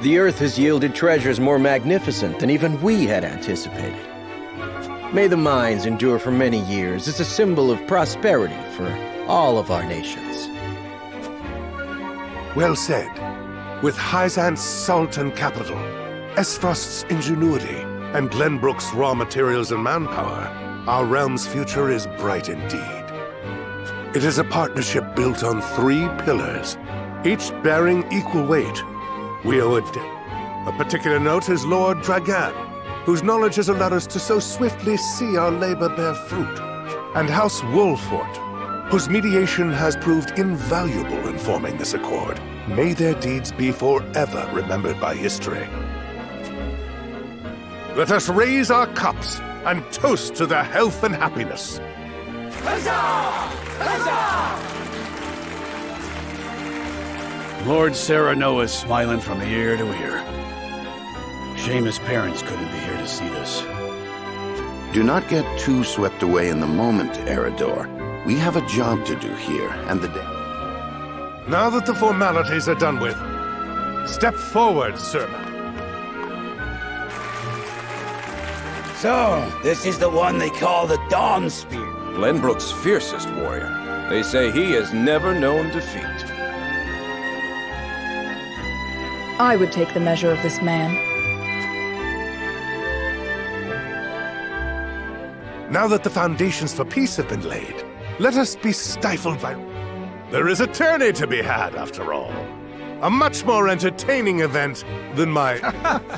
The Earth has yielded treasures more magnificent than even we had anticipated. May the mines endure for many years as a symbol of prosperity for all of our nations. Well said. With Hyzant's salt and capital, Aesfrost's ingenuity, and Glenbrook's raw materials and manpower, our realm's future is bright indeed. It is a partnership built on 3 pillars, each bearing equal weight. We owe a debt. A particular note is Lord Dragan, whose knowledge has allowed us to so swiftly see our labor bear fruit, and House Wolffort, whose mediation has proved invaluable in forming this accord. May their deeds be forever remembered by history. Let us raise our cups and toast to their health and happiness. Huzzah! Huzzah! Lord Serenoa is smiling from ear to ear. Shame his parents couldn't be here to see this. Do not get too swept away in the moment, Eridor. We have a job to do here, and the day... Now that the formalities are done with, step forward, sir. So, this is the one they call the Dawn Spear. Glenbrook's fiercest warrior. They say he has never known defeat. I would take the measure of this man. Now that the foundations for peace have been laid, let us be stifled by... There is a tourney to be had, after all. A much more entertaining event than my...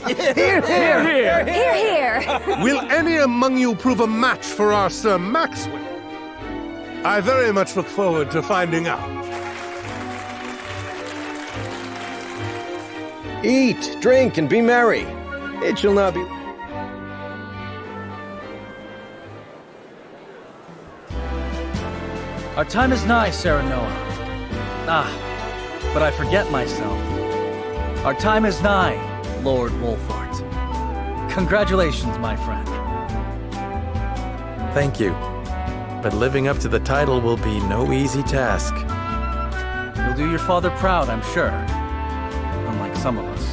Here, here! Here, here! Will any among you prove a match for our Sir Maxwell? I very much look forward to finding out. Eat, drink, and be merry. It shall not be... Our time is nigh, Serenoa. But I forget myself. Our time is nigh, Lord Wolffort. Congratulations, my friend. Thank you. But living up to the title will be no easy task. You'll do your father proud, I'm sure. Unlike some of us.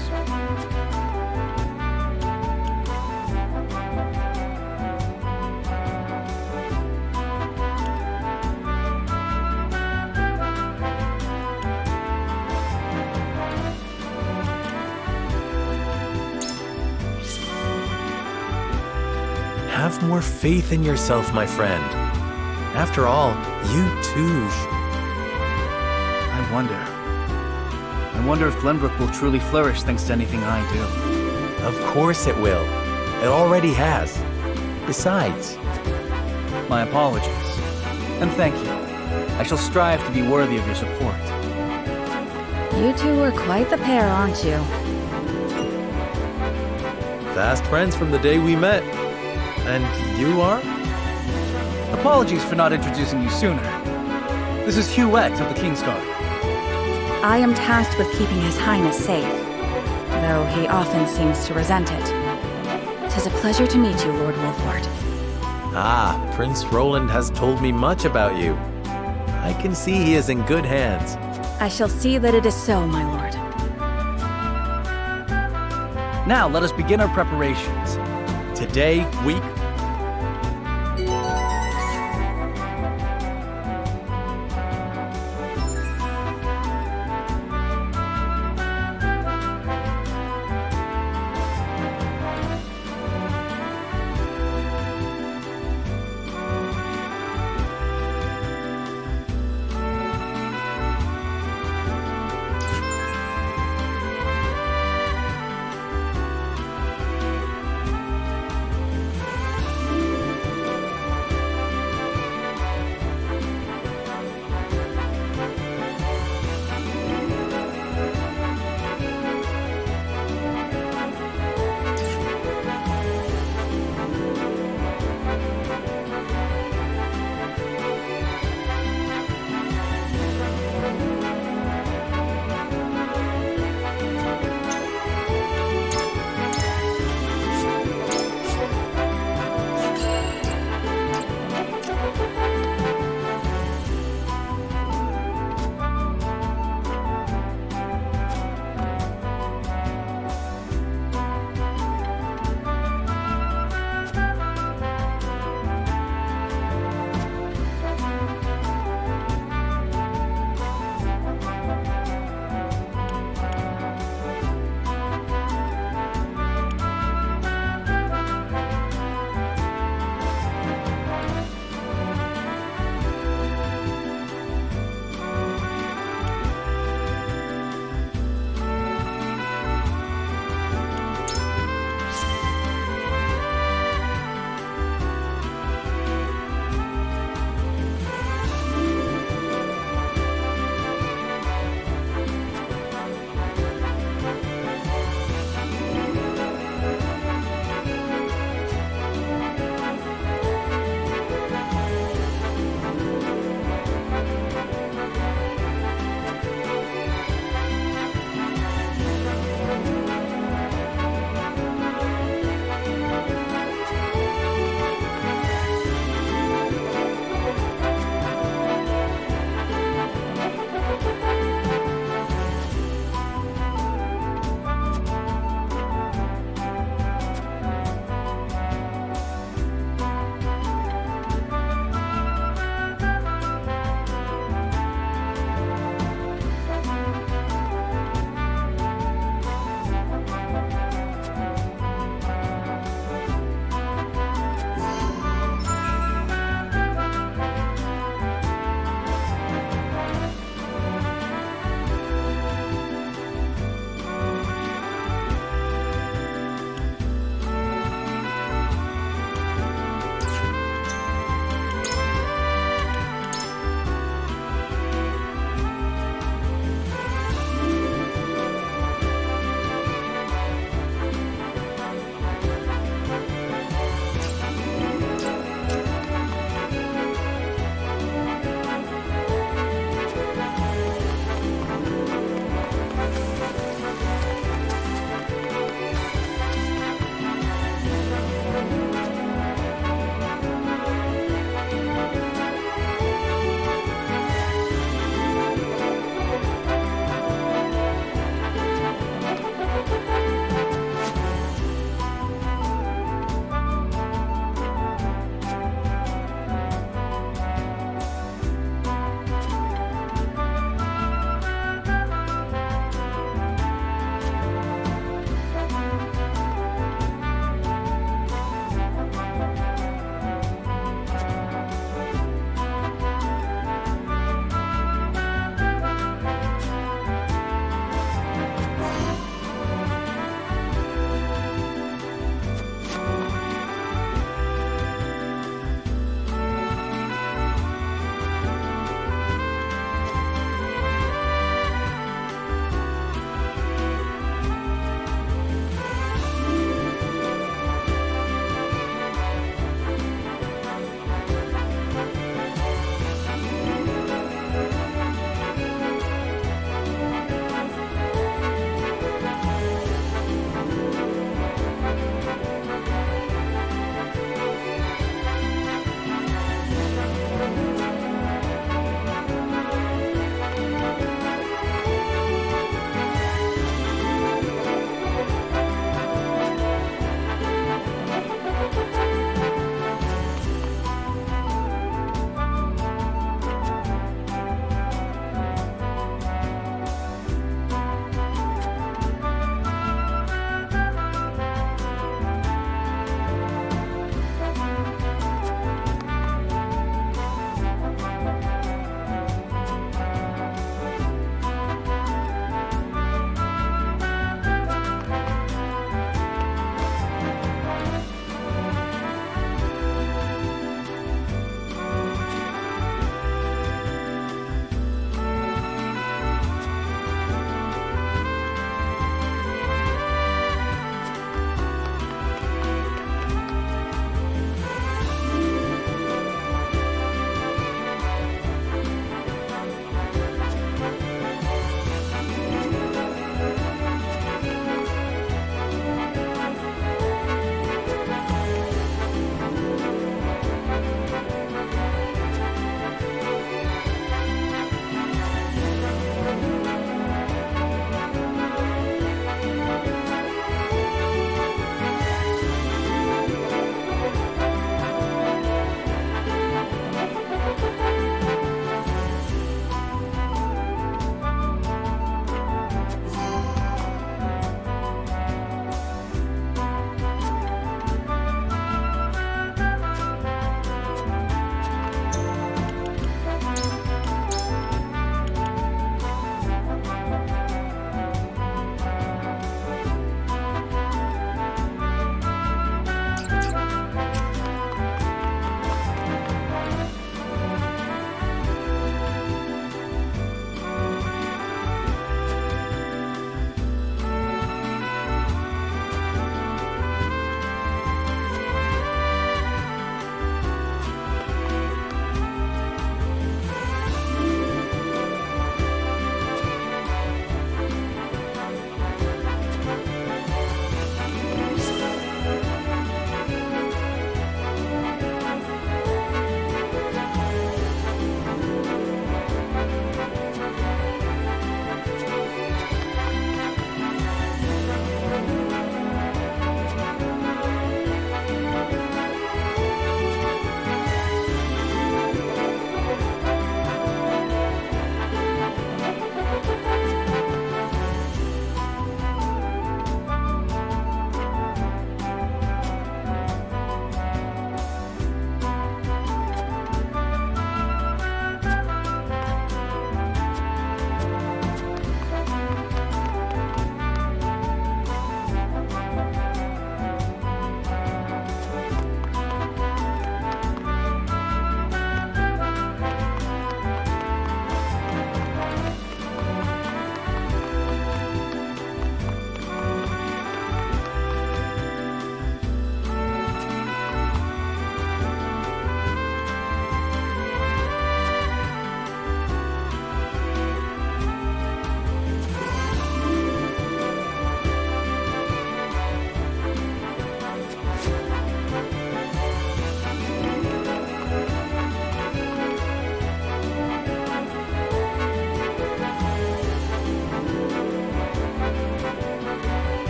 Have more faith in yourself, my friend. After all, you too I wonder if Glenbrook will truly flourish thanks to anything I do. Of course it will. It already has. Besides... My apologies. And thank you. I shall strive to be worthy of your support. You two are quite the pair, aren't you? Fast friends from the day we met. And you are? Apologies for not introducing you sooner. This is Huette of the Kingsguard. I am tasked with keeping His Highness safe, though he often seems to resent it. 'Tis a pleasure to meet you, Lord Wolffort. Ah, Prince Roland has told me much about you. I can see he is in good hands. I shall see that it is so, my lord. Now let us begin our preparations. Today, week...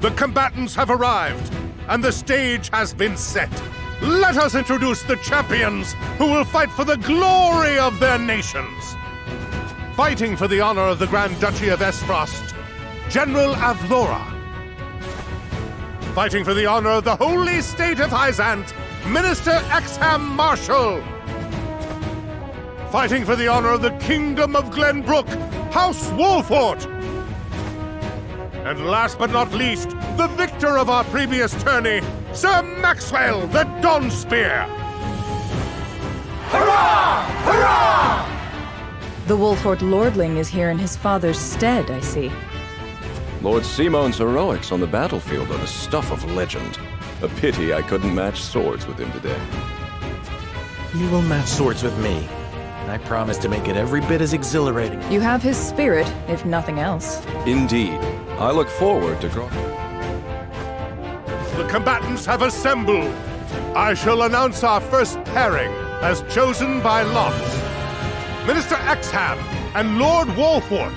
The combatants have arrived, and the stage has been set. Let us introduce the champions who will fight for the glory of their nations. Fighting for the honor of the Grand Duchy of Aesfrost, General Avlora. Fighting for the honor of the Holy State of Hyzant, Minister Exham Marshal. Fighting for the honor of the Kingdom of Glenbrook, House Wolffort. And last but not least, the victor of our previous tourney, Sir Maxwell the Dawnspear! Hurrah! Hurrah! The Wolffort lordling is here in his father's stead, I see. Lord Symon's heroics on the battlefield are the stuff of legend. A pity I couldn't match swords with him today. You will match swords with me. And I promise to make it every bit as exhilarating. You have his spirit, if nothing else. Indeed. I look forward to The combatants have assembled. I shall announce our first pairing, as chosen by lot. Minister Exham and Lord Wolffort.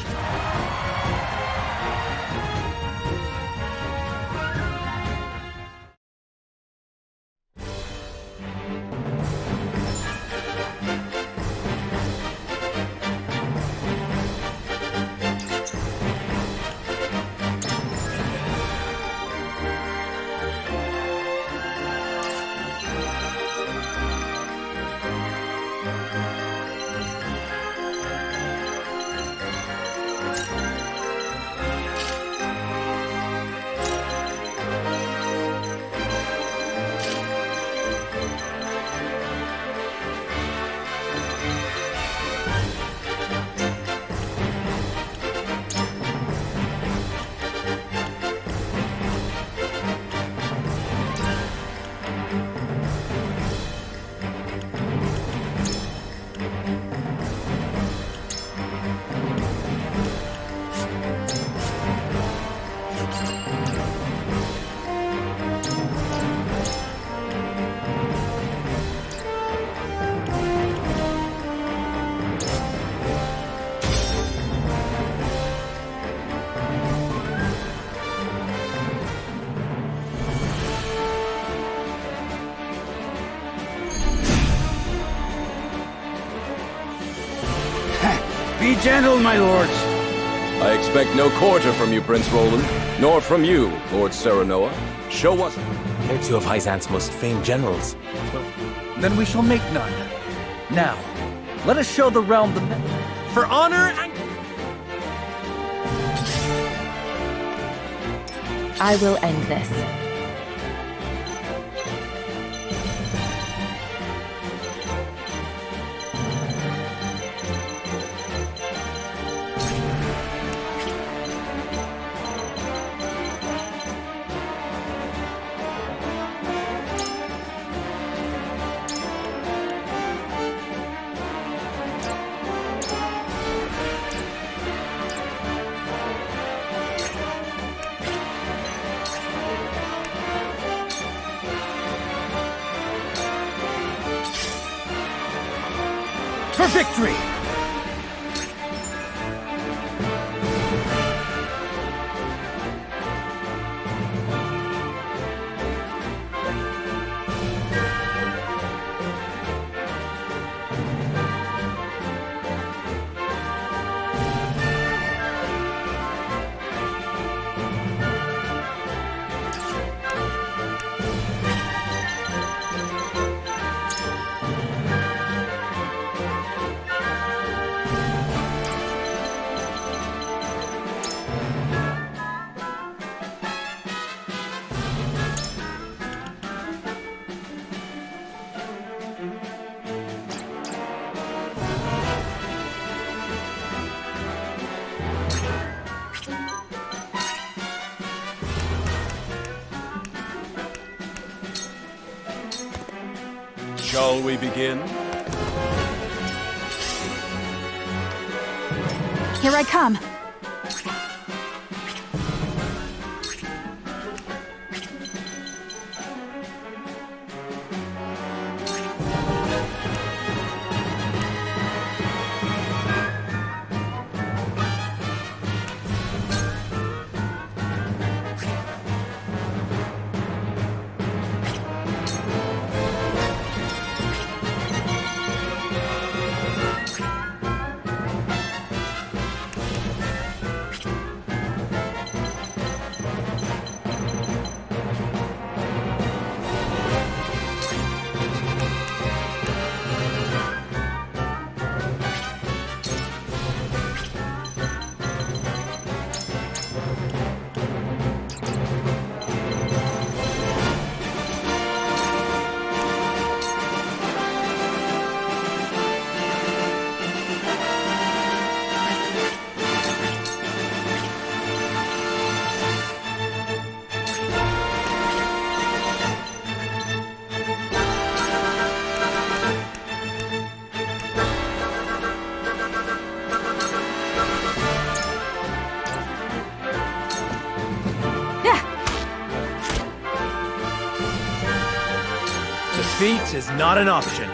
Be gentle, my lords. I expect no quarter from you, Prince Roland, nor from you, Lord Serenoa. Show us. They're two of Hyzant's most famed generals. Then we shall make none. Now, let us show the realm the... For honor and... I will end this. For victory! Shall we begin? Here I come. Defeat is not an option.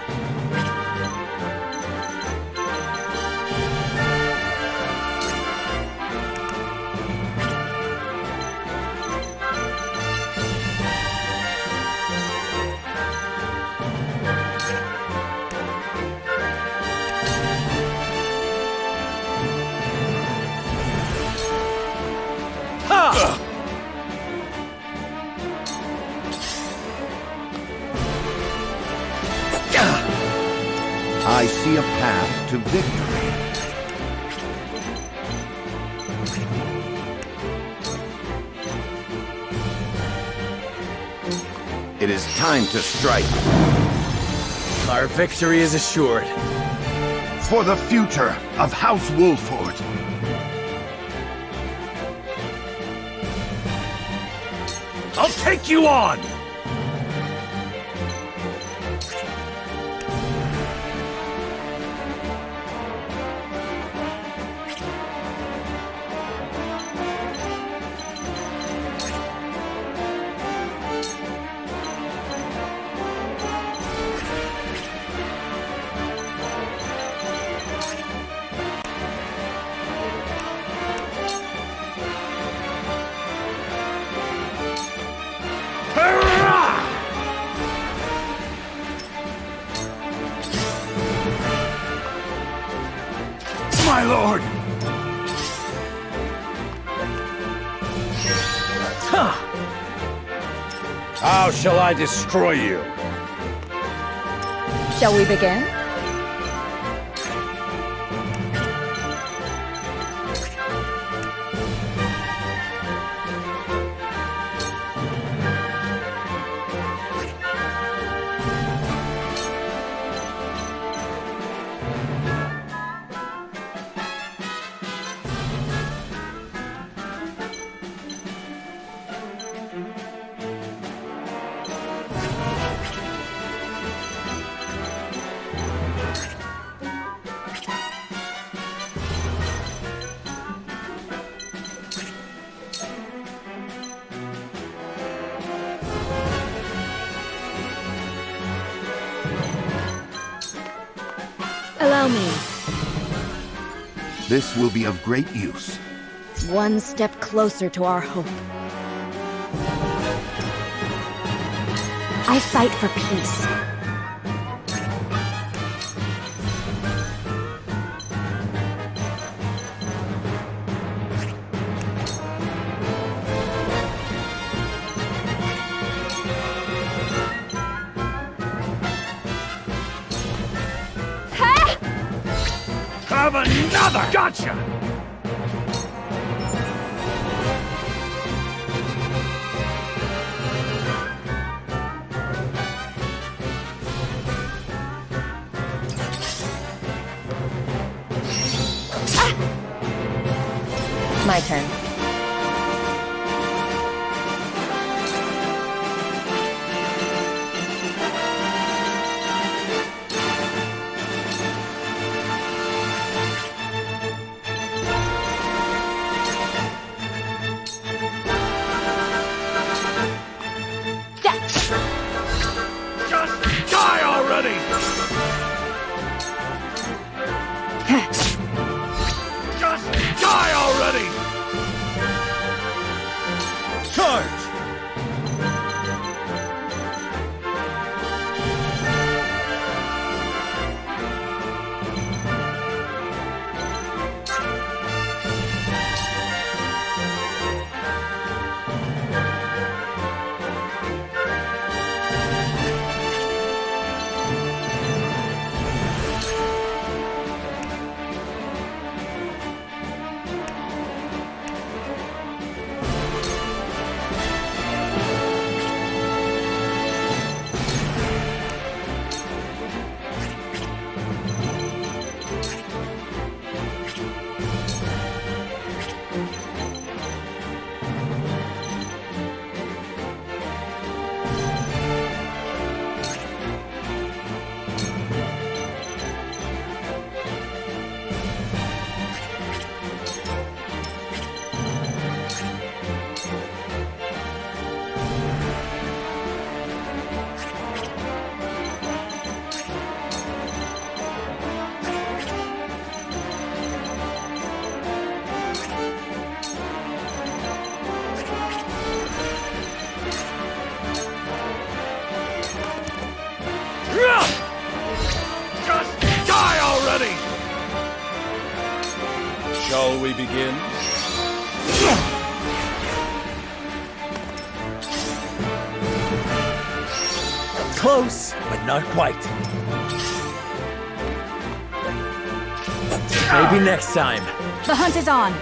I see a path to victory. It is time to strike. Our victory is assured. For the future of House Wolffort. I'll take you on! My lord! How shall I destroy you? Shall we begin? Allow me. This will be of great use. One step closer to our hope. I fight for peace. Have another! Gotcha! My turn. Just die already! Just die already! Charge! we begin? Close, but not quite. Maybe next time. The hunt is on.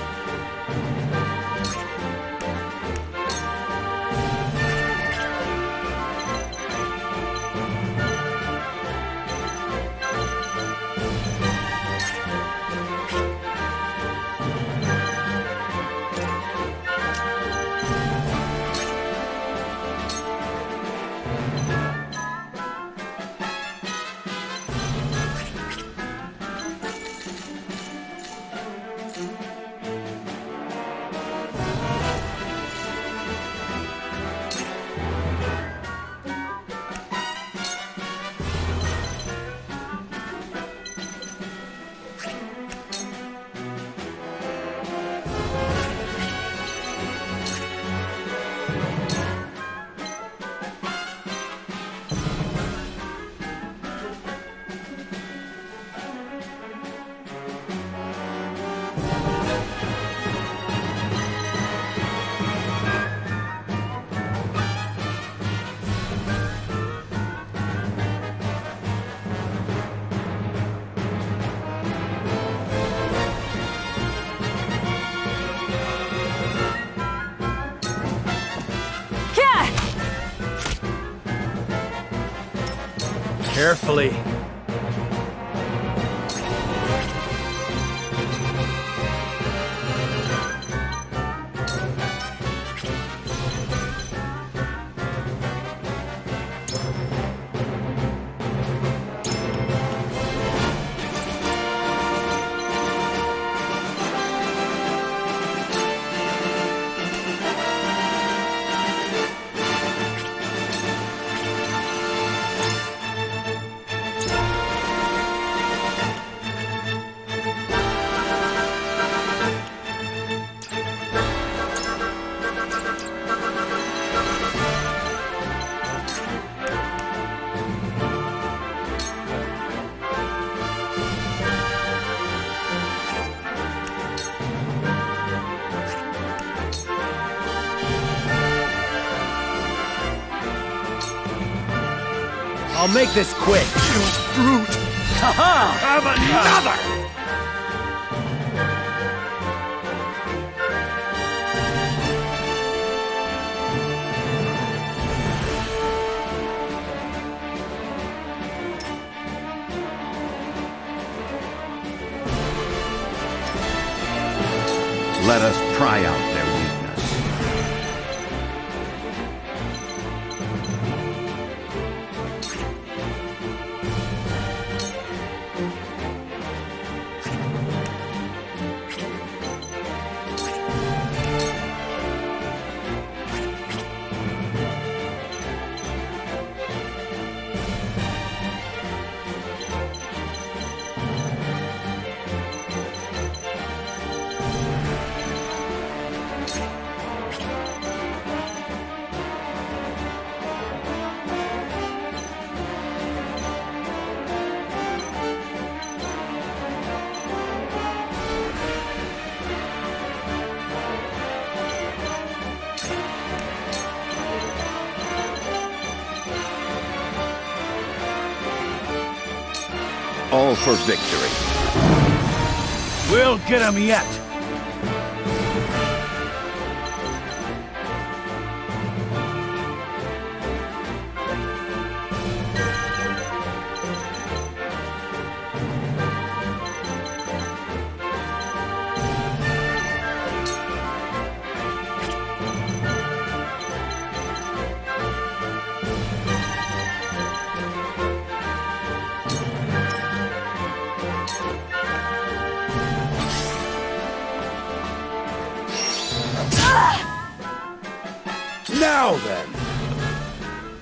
Carefully. I'll make this quick. You brute! Ha-ha! Have another! Let us try out their weakness. All for victory. We'll get him yet. Now then,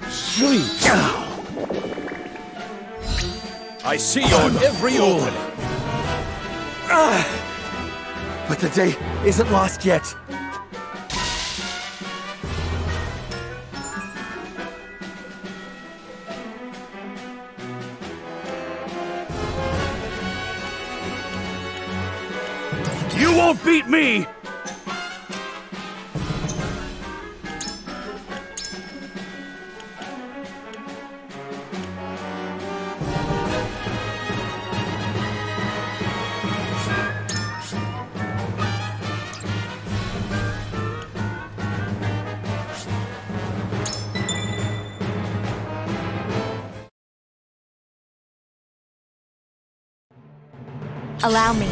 sleep. I see your every opening. But the day isn't lost yet. You won't beat me! Allow me.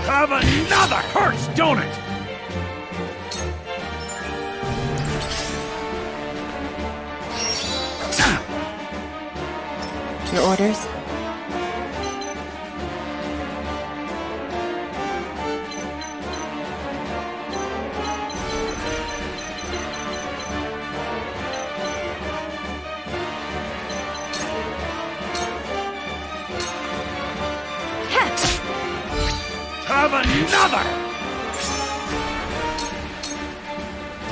Have another! Hurts, don't it? Your orders? Have another!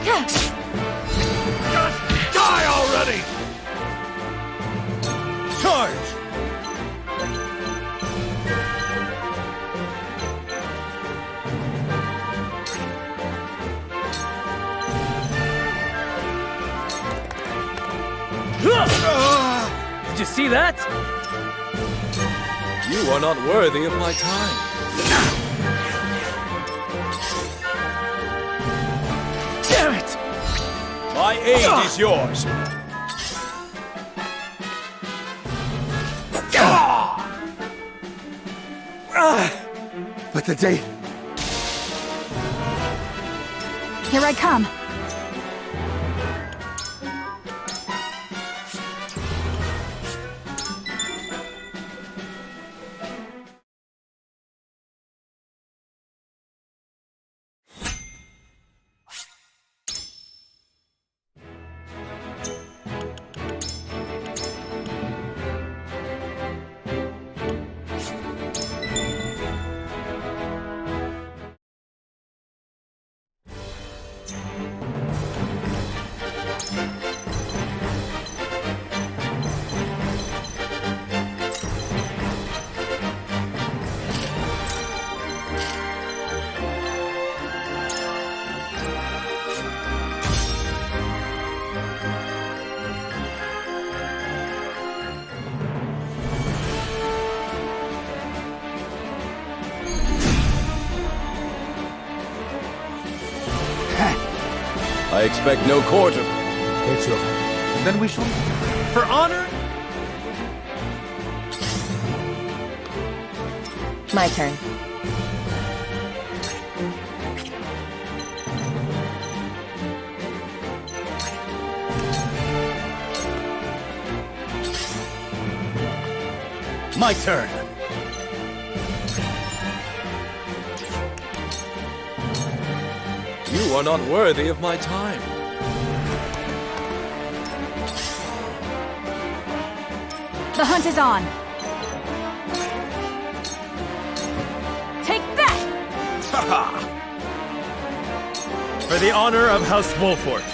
Just die already! Charge! Did you see that? You are not worthy of my time. Damn it! My aid is yours. But the day... Here I come. I expect no quarter. Then we shall... For honor? My turn. My turn. You are not worthy of my time. The hunt is on. Take that! Ha-ha! For the honor of House Wolffort.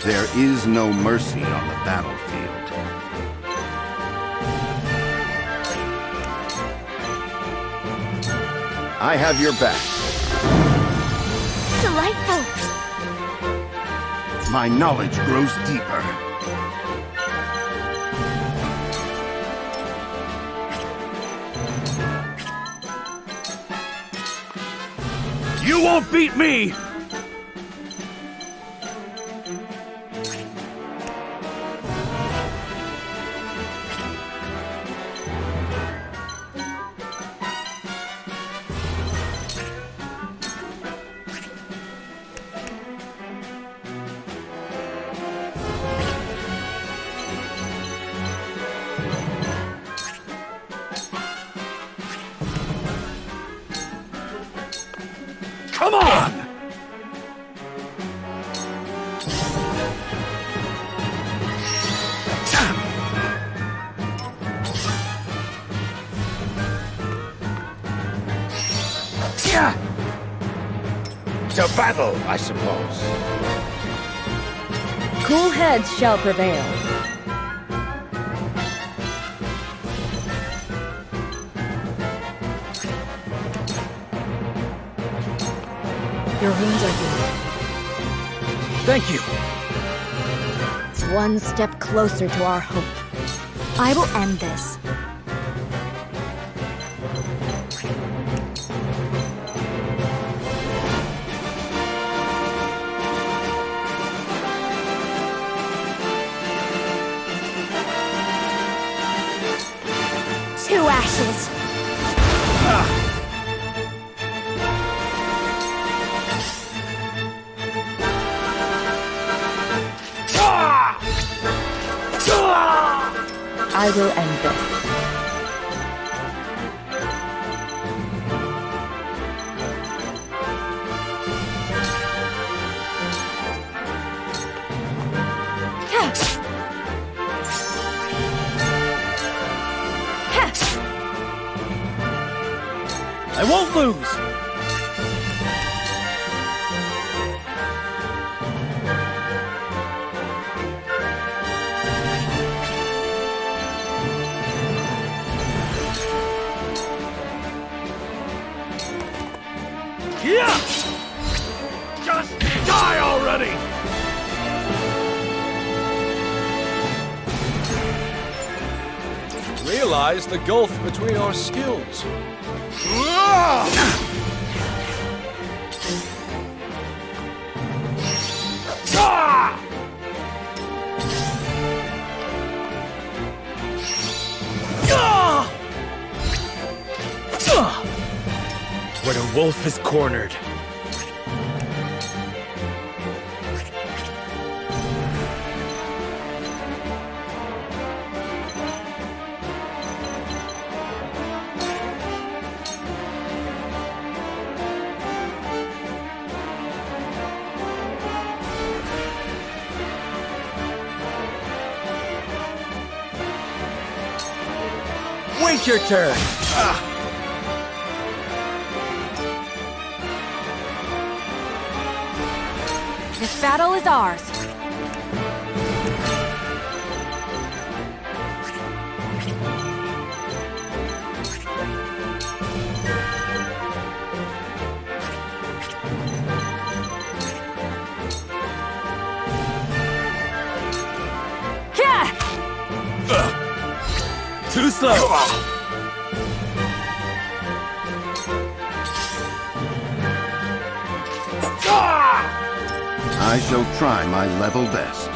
There is no mercy on the battlefield. I have your back. Delightful. My knowledge grows deeper. You won't beat me! Come on! To battle, I suppose. Cool heads shall prevail. Your wounds are healed. Thank you. One step closer to our hope. I will end this. Two ashes. I will end this. I won't lose! Yeah! Just die already! Realize the gulf between our skills. When a wolf is cornered. Wait your turn! This battle is ours. Too slow! I shall try my level best.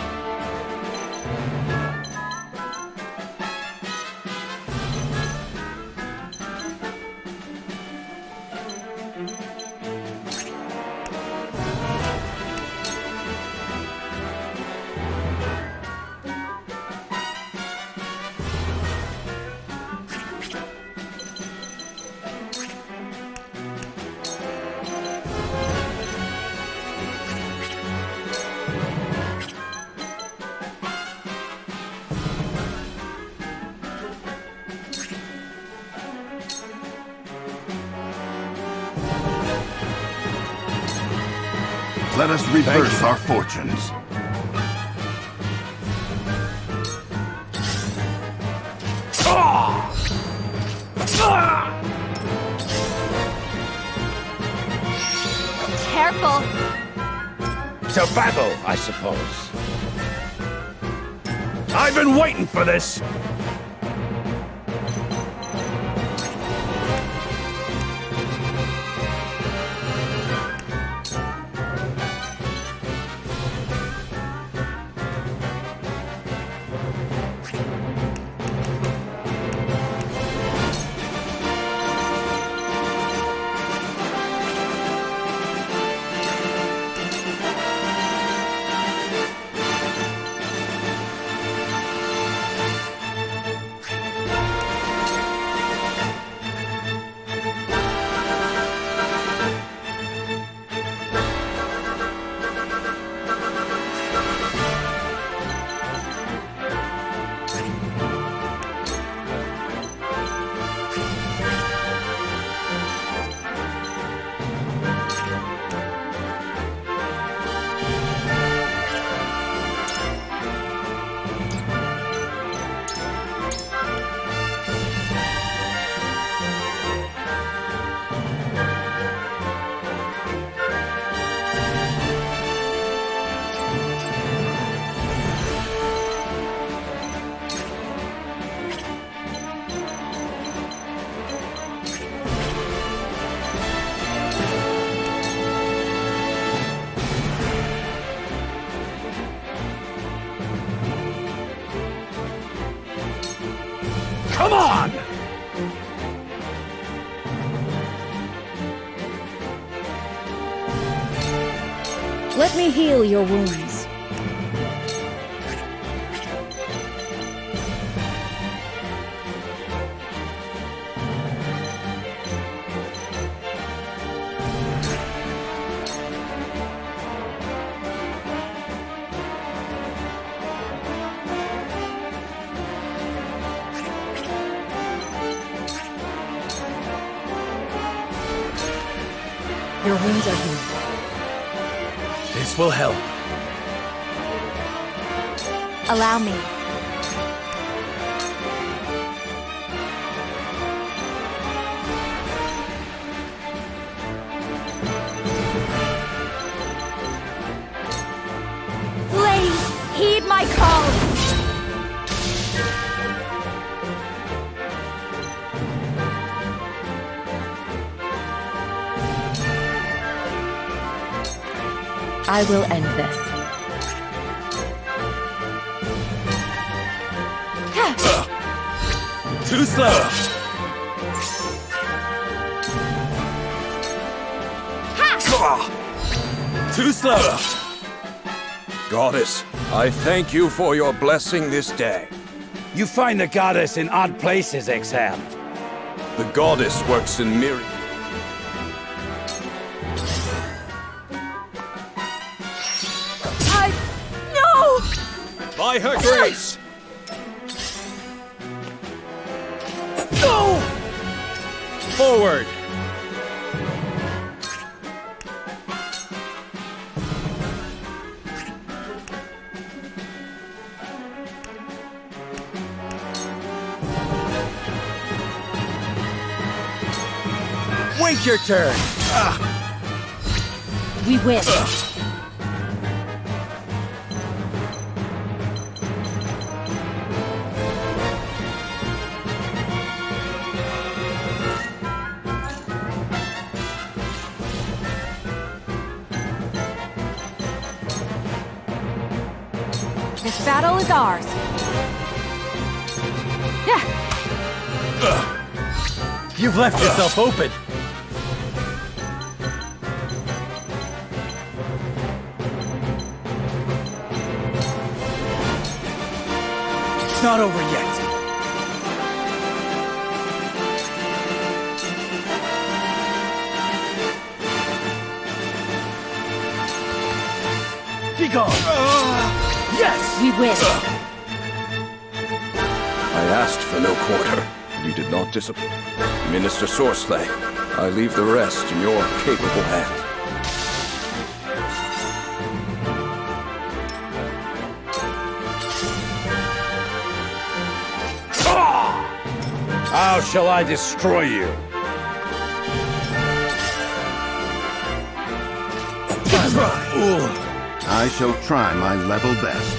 Let us reverse our fortunes. Careful. To battle, I suppose. I've been waiting for this! Come on! Let me heal your wounds. Your wounds are healed. This will help. Allow me. Please, heed my call. I will end this. Too slow. Too slow. Goddess, I thank you for your blessing this day. You find the goddess in odd places, Exam. The goddess works in myriad. No! By her grace! Go! Forward! Wait your turn! We win. This battle is ours. Yeah. You've left yourself open. It's not over yet. Be gone. Yes! We win. I asked for no quarter, and you did not disappoint. Minister Soreslay, I leave the rest in your capable hands. How shall I destroy you? I shall try my level best.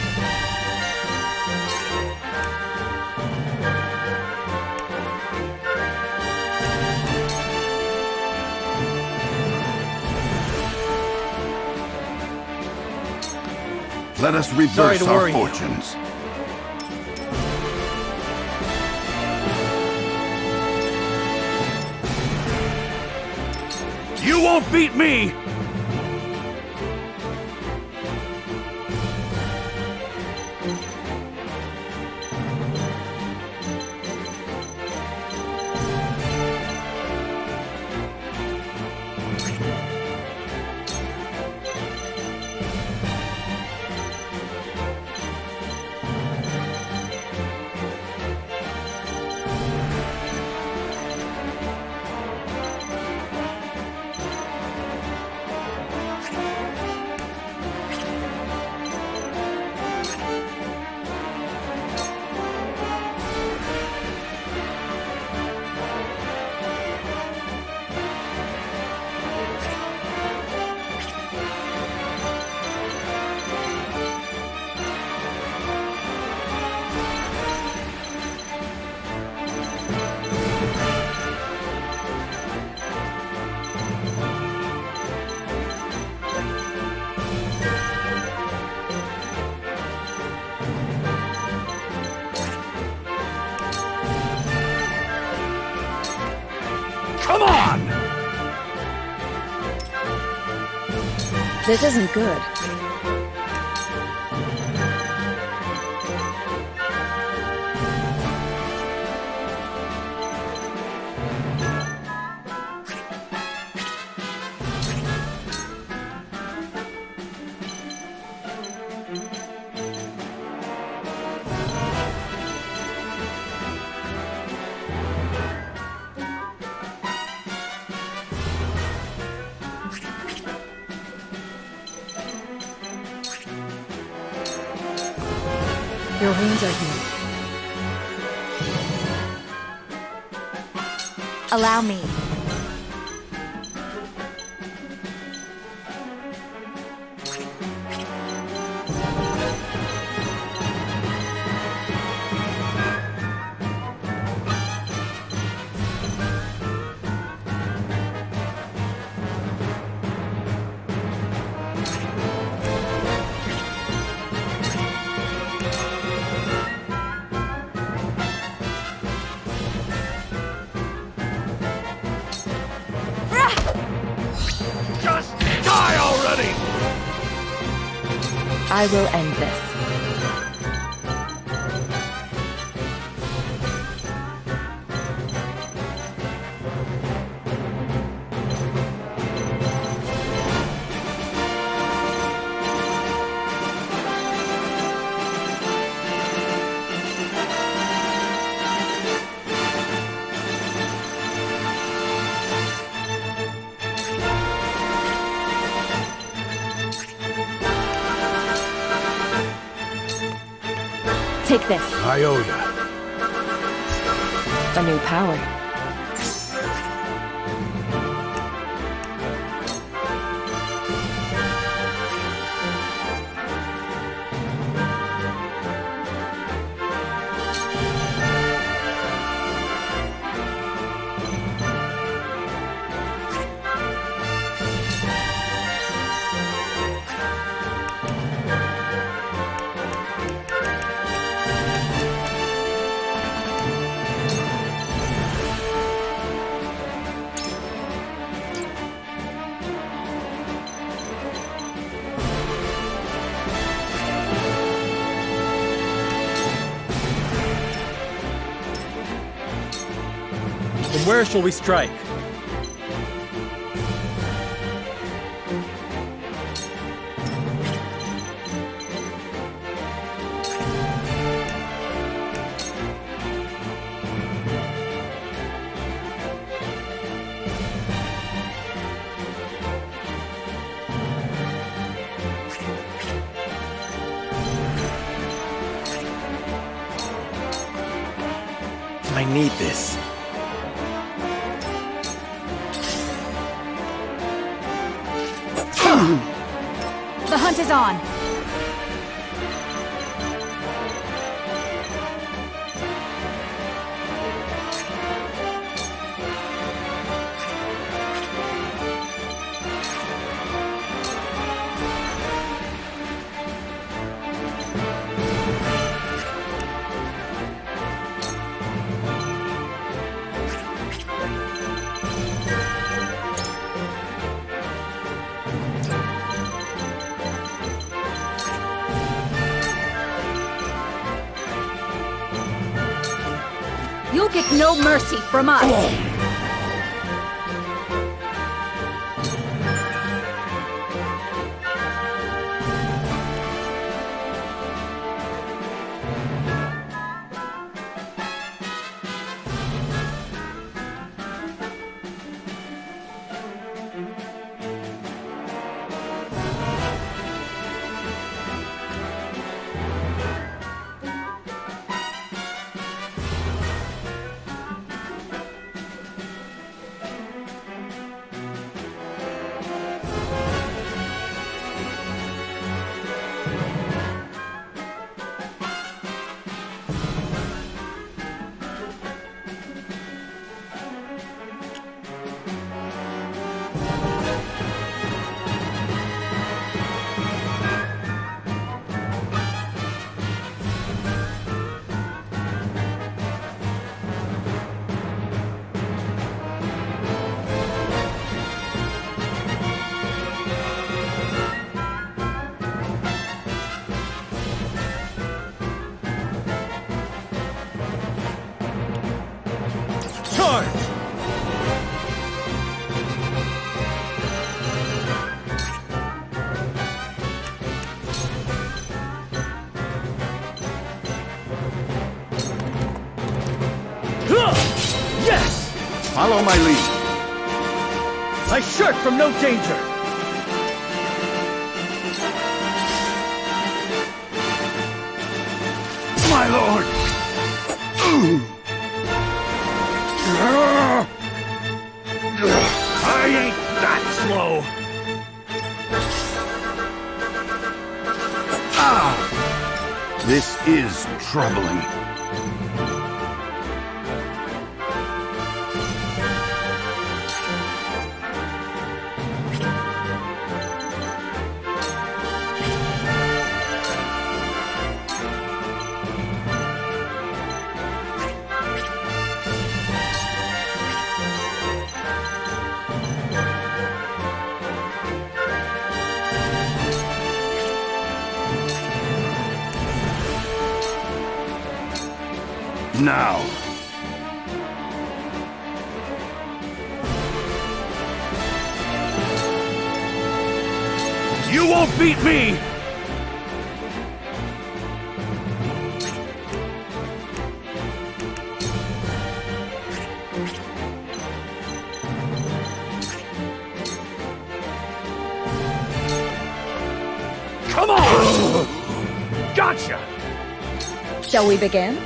Let us reverse our fortunes. You won't beat me! This isn't good. Your wounds are healed. Allow me. I will end this. Take this. I owe ya. A new power. Where shall we strike? I need this. The hunt is on. You'll get no mercy from us! Follow my lead. I shirk from no danger. My lord! I ain't that slow. This is troubling. Now. You won't beat me! Come on! Gotcha! Shall we begin?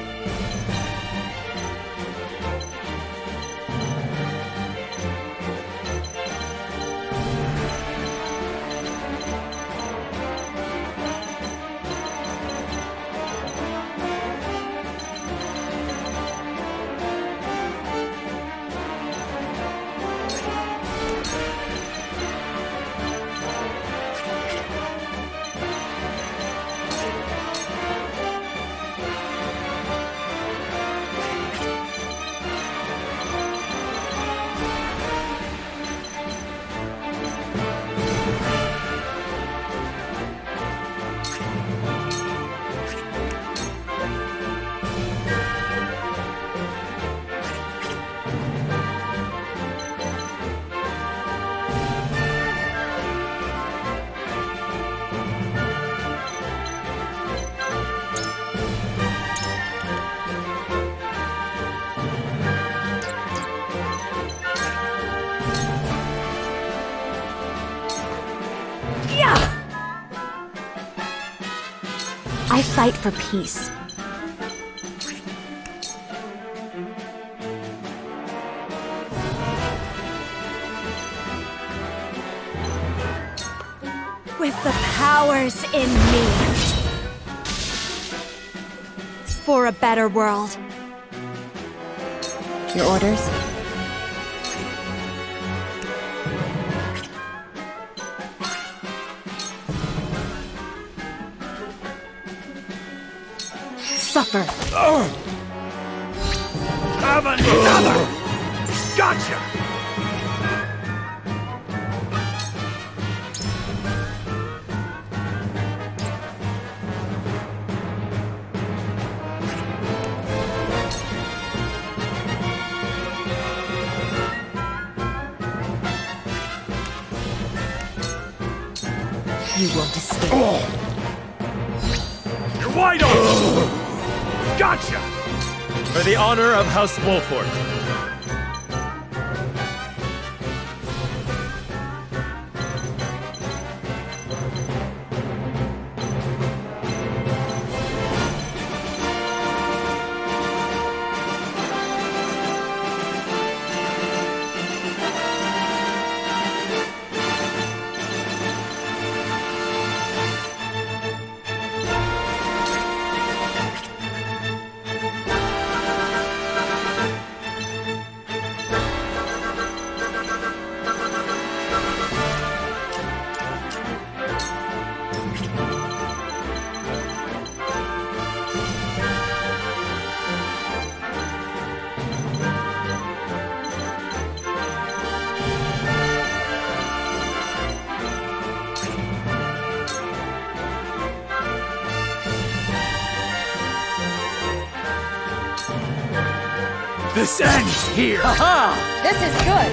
I fight for peace. With the powers in me. For a better world. Your orders? Suffer. Have another! Gotcha! You won't escape. You're wide open! Gotcha! For the honor of House Wolffort. This ends here! Aha! This is good!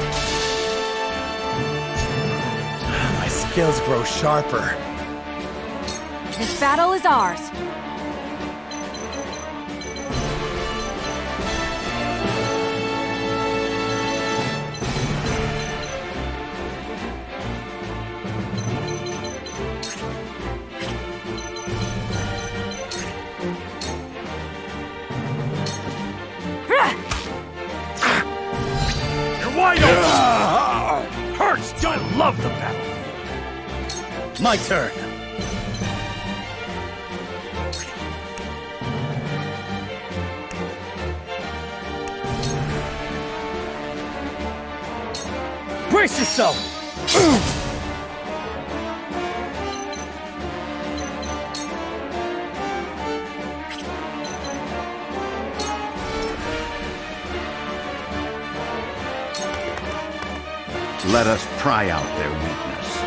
My skills grow sharper. This battle is ours. love the battlefield. My turn. Brace yourself! Let us pry out their weakness.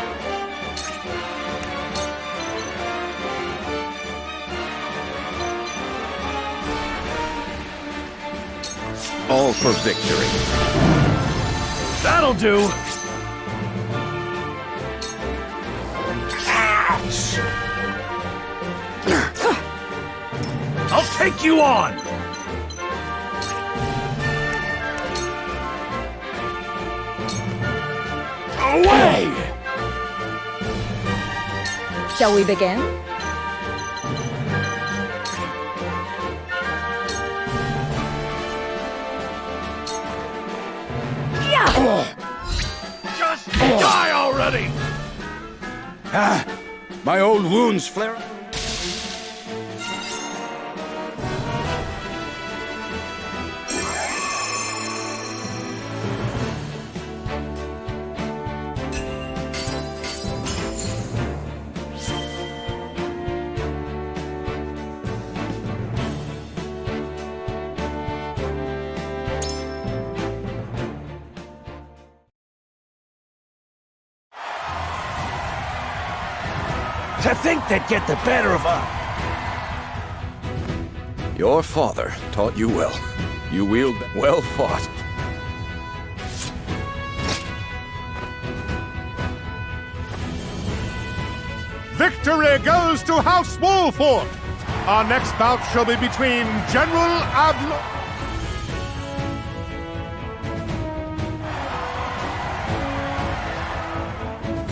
All for victory. That'll do! I'll take you on! Away! Shall we begin? Just die already! Ah, my old wounds flare up. To think they'd get the better of us. Your father taught you well. You wield well fought. Victory goes to House Wolffort! Our next bout shall be between General Admiral...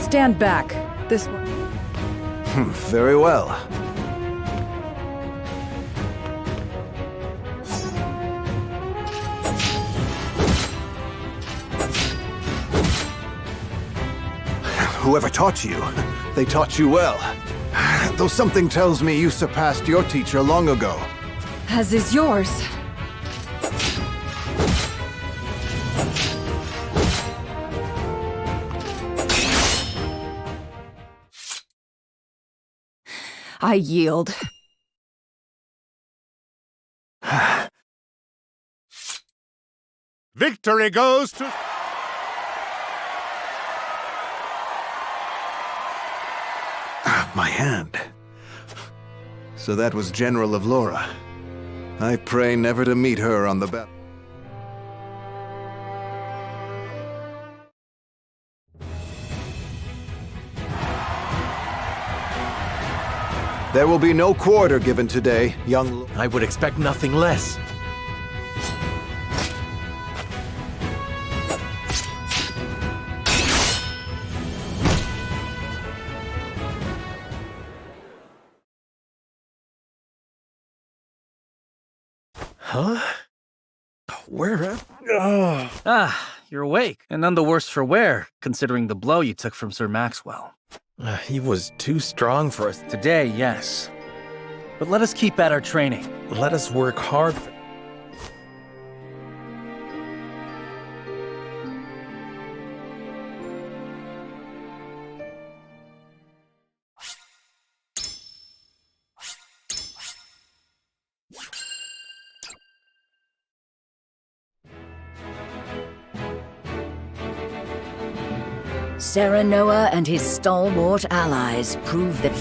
Stand back. This one. Very well. Whoever taught you, they taught you well. Though something tells me you surpassed your teacher long ago. As is yours. I yield. Victory goes to... My hand. So that was General of Laura. I pray never to meet her on the battle. There will be no quarter given today, young... I would expect nothing less. Huh? Where? Ah, you're awake, and none the worse for wear, considering the blow you took from Sir Maxwell. He was too strong for us. Today, yes. But let us keep at our training. Let us work hard. Serenoa and his stalwart allies prove that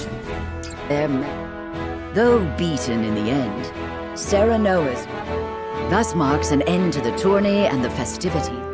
their though beaten in the end, Serenoa's thus marks an end to the tourney and the festivities.